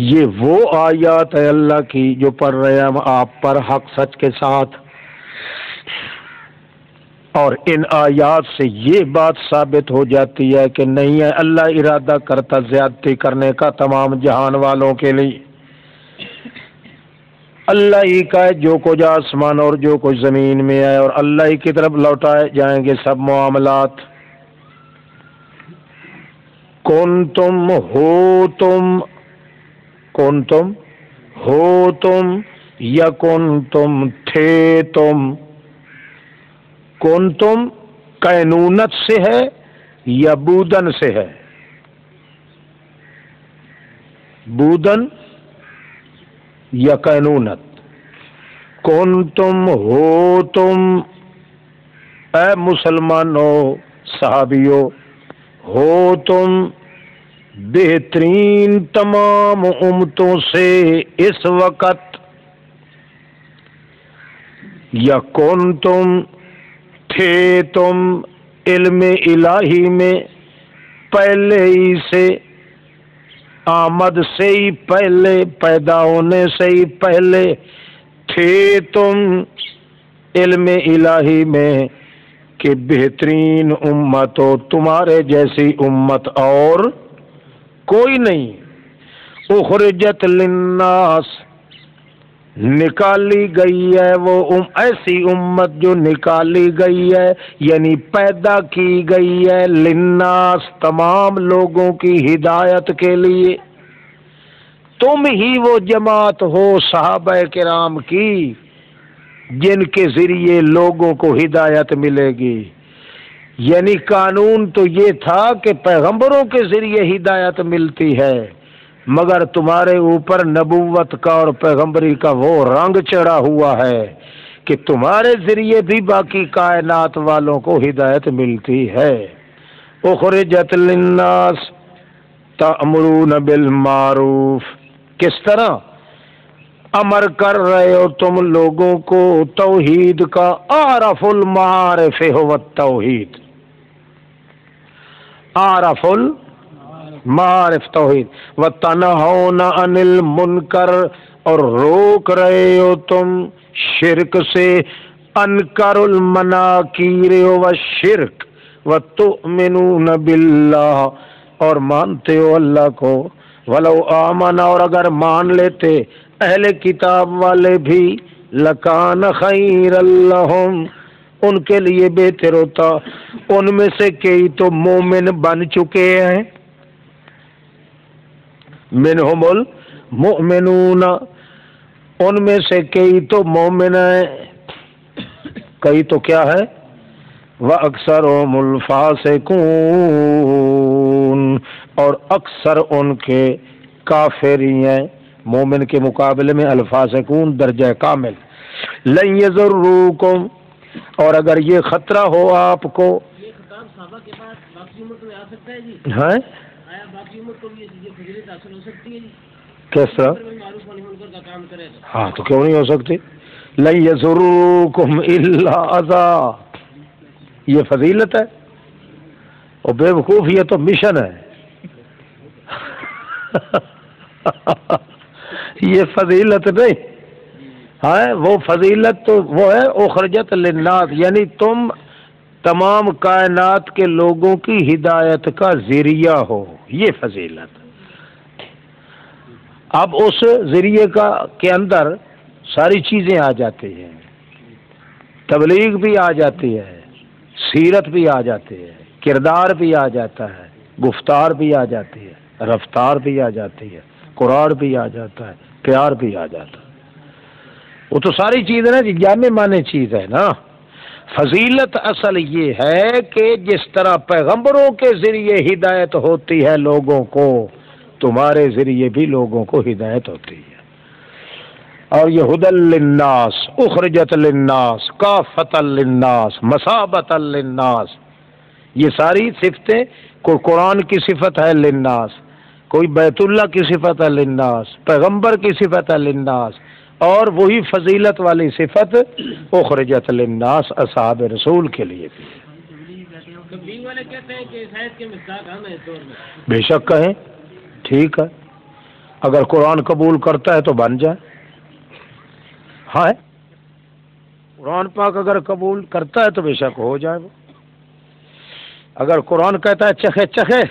یہ وہ آیات ہے اللہ کی جو پڑھ رہے ہیں ہم آپ پر حق سچ کے ساتھ، اور ان آیات سے یہ بات ثابت ہو جاتی ہے کہ نہیں ہے اللہ ارادہ کرتا زیادتی کرنے کا تمام جہان والوں کے لیے، اللہ ہی کا ہے جو کچھ آسمان اور جو کچھ زمین میں ہے، اور اللہ ہی کی طرف لوٹائے جائیں گے سب معاملات۔ کنتم ہو تم یا کنتم تھے تم، کنتم کینونت سے ہے یا بودن سے ہے؟ بودن یا کینونت؟ کنتم ہو تم، اے مسلمانوں صحابیوں، ہو تم بہترین تمام امتوں سے اس وقت، یا کنتم تھے تم علم الہی میں پہلے ہی سے، آمد سے ہی پہلے، پیدا ہونے سے ہی پہلے تھے تم علم الہی میں کہ بہترین امت ہو، تمہارے جیسی امت اور کوئی نہیں۔ اخرجت للناس، نکالی گئی ہے وہ ایسی امت جو نکالی گئی ہے، یعنی پیدا کی گئی ہے، للناس تمام لوگوں کی ہدایت کے لیے۔ تم ہی وہ جماعت ہو صحابہ کرام کی جن کے ذریعے لوگوں کو ہدایت ملے گی۔ یعنی قانون تو یہ تھا کہ پیغمبروں کے ذریعے ہدایت ملتی ہے، مگر تمہارے اوپر نبوت کا اور پیغمبری کا وہ رنگ چڑھا ہوا ہے کہ تمہارے ذریعے بھی باقی کائنات والوں کو ہدایت ملتی ہے۔ اخرجت للناس تأمرون بالمعروف، کس طرح امر کر رہے ہو تم لوگوں کو توحید کا، اعرف المعارف هو التوحید، اعرف المعارف توحید، وتنہون عن المنکر، اور روک رہے ہو تم شرک سے، انکر المناکیر والشرک، وتؤمنون باللہ، اور مانتے ہو اللہ کو، ولو آمن، اور اگر مان لیتے اہل کتاب والے بھی، لکان خیر لہم، ان کے لیے بہتر ہوتا، ان میں سے کئی تو مومن بن چکے ہیں، منہم المؤمنون، ان میں سے کئی تو مومن ہیں، کئی تو کیا ہے، وَأَكْثَرُهُمُ الْفَاسِقُونَ، اور اکثر ان کے کافر ہی ہیں، مومن کے مقابلے میں الفاسقون درجہ کامل۔ لَن يَضُرُّوكُمْ، اور اگر یہ خطرہ ہو آپ کو، یہ خطاب صحابہ کے بعد باقی امت میں آ سکتا ہے جی؟ ہاں آیا باقی امت کو بھی یہ فضیلت حاصل ہو سکتی ہے جی؟ کس طرح؟ معروف و نہی منکر کا کام کرے تو ہاں تو کیوں نہیں ہو سکتی؟ لَن يَضُرُّوكُمْ إِلَّا أَذًى، یہ فضیلت ہے، اور بے وقوف یہ تو مشن ہے۔ یہ فضیلت نہیں، ہاں وہ فضیلت تو وہ ہے اخرجت للناس، یعنی تم تمام کائنات کے لوگوں کی ہدایت کا ذریعہ ہو، یہ فضیلت۔ اب اس ذریعے کا کے اندر ساری چیزیں آ جاتی ہیں، تبلیغ بھی آ جاتی ہے، سیرت بھی آ جاتی ہے، کردار بھی آ جاتا ہے، گفتار بھی آ جاتی ہے، رفتار بھی آ جاتی ہے، قرآن بھی آ جاتا ہے، پیار بھی آ جاتا ہے۔ وہ تو ساری چیز ہے نا جی، جامع معنی چیز ہے نا۔ فضیلت اصل یہ ہے کہ جس طرح پیغمبروں کے ذریعے ہدایت ہوتی ہے لوگوں کو، تمہارے ذریعے بھی لوگوں کو ہدایت ہوتی ہے۔ اور یہ ہدی للناس، اخرجت للناس، کافۃ للناس، مثابۃ للناس، یہ ساری صفتیں، کوئی قرآن کی صفت ہے للناس، کوئی بیت اللہ کی صفت ہے للناس، پیغمبر کی صفت ہے للناس، اور وہی فضیلت والی صفت اخرجت للناس اصحاب رسول کے لیے بھی۔ تبلیغ والے کہتے ہیں کہ عیسائیت کے مصداق ہم ہیں اس دور میں۔ بے شک کہیں، ٹھیک ہے، اگر قرآن قبول کرتا ہے تو بن جائے، ہاں قرآن پاک اگر قبول کرتا ہے تو بے شک ہو جائے وہ۔ اگر قرآن کہتا ہے چکھے چکھے،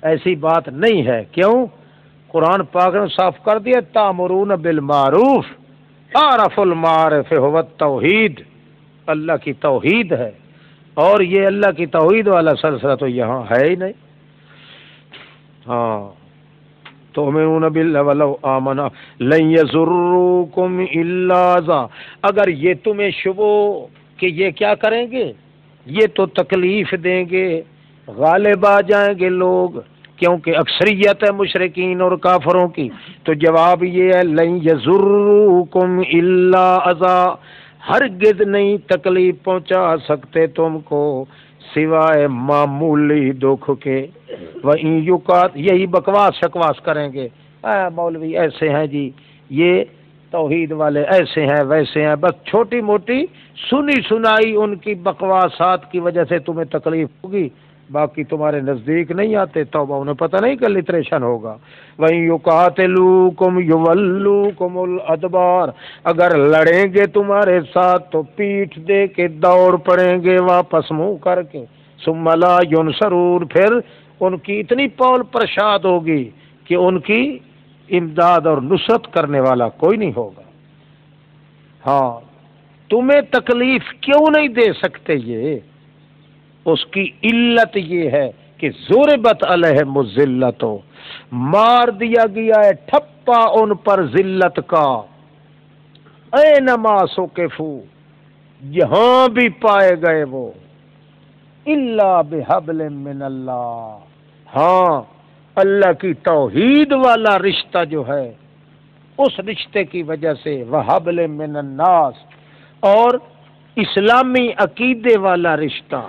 ایسی بات نہیں ہے، کیوں؟ قرآن پاک نے صاف کر دیا تامرون بالمعروف اعرف المعارف هو التوحید، اللہ کی توحید ہے، اور یہ اللہ کی توحید والا سلسلہ تو یہاں ہے ہی نہیں. ہاں تؤمنون باللہ ولو آمنا لن یضروکم الا اذى، اگر یہ تمہیں شبو کہ یہ کیا کریں گے، یہ تو تکلیف دیں گے، غالب آ جائیں گے لوگ، کیونکہ اکثریت ہے مشرکین اور کافروں کی، تو جواب یہ ہے لن یضروکم الا اذى، ہرگز نہیں تکلیف پہنچا سکتے تم کو سوائے معمولی دکھ کے. وَإِن يُقَاتِ، یہی بکواس شکواس کریں گے، مولوی ایسے ہیں جی، یہ توحید والے ایسے ہیں ویسے ہیں، بس چھوٹی موٹی سنی سنائی ان کی بکواسات کی وجہ سے تمہیں تکلیف ہوگی، باقی تمہارے نزدیک نہیں آتے. توبہ انہیں پتہ نہیں کہ لٹریشن ہوگا. وَإِن يُقَاتِلُوكُمْ يُوَلُّوكُمُ الْأَدْبَارَ، اگر لڑیں گے تمہارے ساتھ تو پیٹھ دے کے دوڑ پڑیں گے واپس منہ کر کے. ثُمَّ لَا يُنصَرُونَ، پھر ان کی اتنی پول پرشاد ہوگی کہ ان کی امداد اور نصرت کرنے والا کوئی نہیں ہوگا. ہاں تمہیں تکلیف کیوں نہیں دے سکتے، یہ اس کی علت یہ ہے کہ ضربت علیہم الذلۃ، مار دیا گیا ہے ٹھپا ان پر ذلت کا. اینما ثقفوا، جہاں بھی پائے گئے وہ، الا بحبل من اللہ، ہاں اللہ کی توحید والا رشتہ جو ہے اس رشتے کی وجہ سے، وحبل من الناس، اور اسلامی عقیدے والا رشتہ